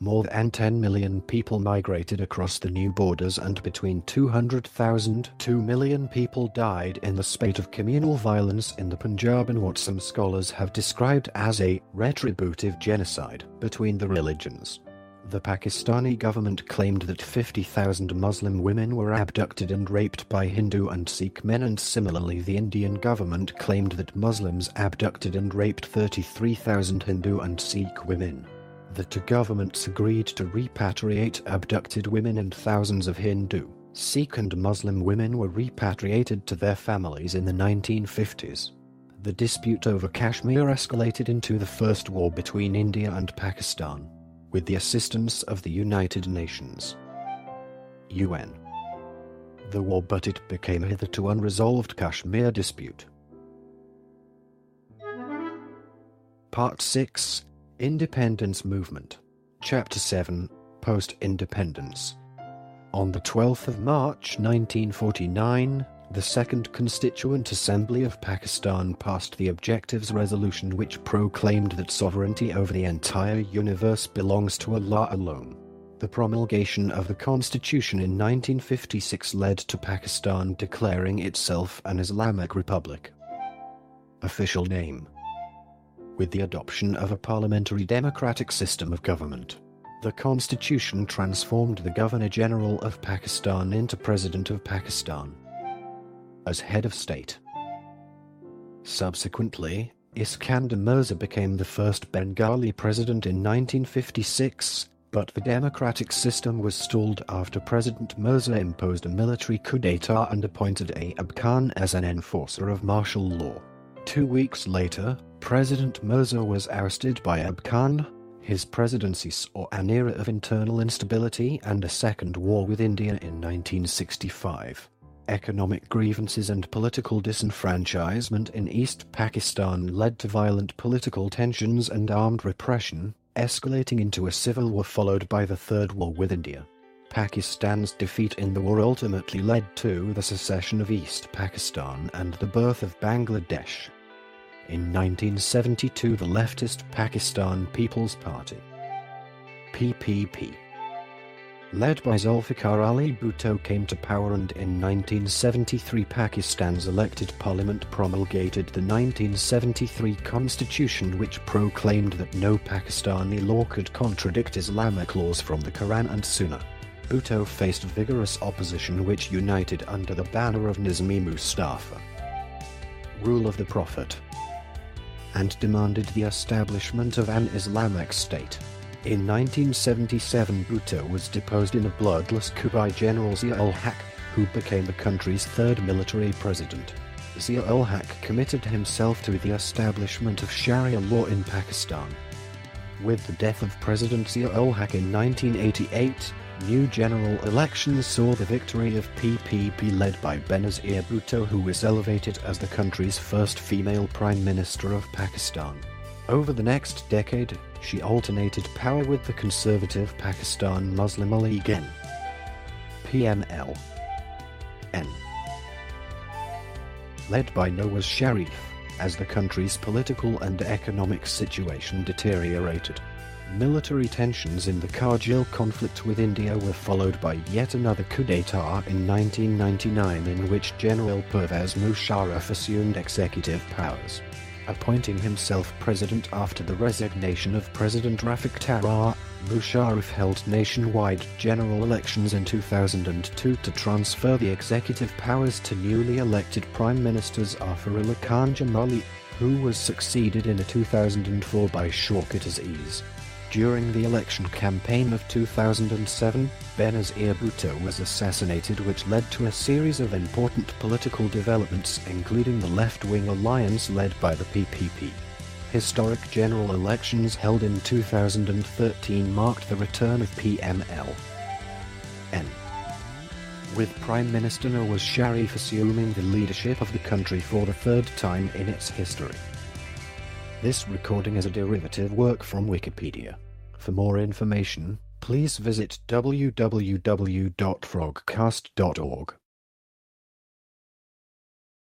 More than 10 million people migrated across the new borders, and between 200,000 to 2 million people died in the spate of communal violence in the Punjab in what some scholars have described as a retributive genocide between the religions. The Pakistani government claimed that 50,000 Muslim women were abducted and raped by Hindu and Sikh men, and similarly the Indian government claimed that Muslims abducted and raped 33,000 Hindu and Sikh women. The two governments agreed to repatriate abducted women, and thousands of Hindu, Sikh and Muslim women were repatriated to their families in the 1950s. The dispute over Kashmir escalated into the first war between India and Pakistan, with the assistance of the United Nations. UN. The war, but it became a hitherto unresolved Kashmir dispute. Part 6. Independence Movement. Chapter 7. Post-Independence. On the 12th of March 1949, the Second Constituent Assembly of Pakistan passed the Objectives Resolution, which proclaimed that sovereignty over the entire universe belongs to Allah alone. The promulgation of the Constitution in 1956 led to Pakistan declaring itself an Islamic Republic. Official name. With the adoption of a parliamentary democratic system of government, the Constitution transformed the Governor-General of Pakistan into President of Pakistan as head of state. Subsequently, Iskandar Mirza became the first Bengali president in 1956, but the democratic system was stalled after President Mirza imposed a military coup d'etat and appointed Ayub Khan as an enforcer of martial law. 2 weeks later, President Mirza was ousted by Ayub Khan. His presidency saw an era of internal instability and a second war with India in 1965. Economic grievances and political disenfranchisement in East Pakistan led to violent political tensions and armed repression, escalating into a civil war followed by the Third War with India. Pakistan's defeat in the war ultimately led to the secession of East Pakistan and the birth of Bangladesh. In 1972, the leftist Pakistan People's Party (PPP), led by Zulfikar Ali Bhutto, came to power, and in 1973 Pakistan's elected parliament promulgated the 1973 constitution, which proclaimed that no Pakistani law could contradict Islamic laws from the Quran and Sunnah. Bhutto faced vigorous opposition which united under the banner of Nizam-e-Mustafa, rule of the Prophet, and demanded the establishment of an Islamic state. In 1977, Bhutto was deposed in a bloodless coup by General Zia-ul-Haq, who became the country's third military president. Zia-ul-Haq committed himself to the establishment of Sharia law in Pakistan. With the death of President Zia-ul-Haq in 1988, new general elections saw the victory of PPP led by Benazir Bhutto, who was elevated as the country's first female Prime Minister of Pakistan. Over the next decade, she alternated power with the conservative Pakistan Muslim League (N), PML, N, led by Nawaz Sharif, as the country's political and economic situation deteriorated. Military tensions in the Kargil conflict with India were followed by yet another coup d'etat in 1999, in which General Pervez Musharraf assumed executive powers, appointing himself president after the resignation of President Rafiq Tarar. Musharraf held nationwide general elections in 2002 to transfer the executive powers to newly elected Prime Ministers Arifullah Khan Jamali, who was succeeded in 2004 by Shaukat Aziz. During the election campaign of 2007, Benazir Bhutto was assassinated, which led to a series of important political developments, including the left-wing alliance led by the PPP. Historic general elections held in 2013 marked the return of PML N, with Prime Minister Nawaz Sharif assuming the leadership of the country for the third time in its history. This recording is a derivative work from Wikipedia. For more information, please visit www.frogcast.org.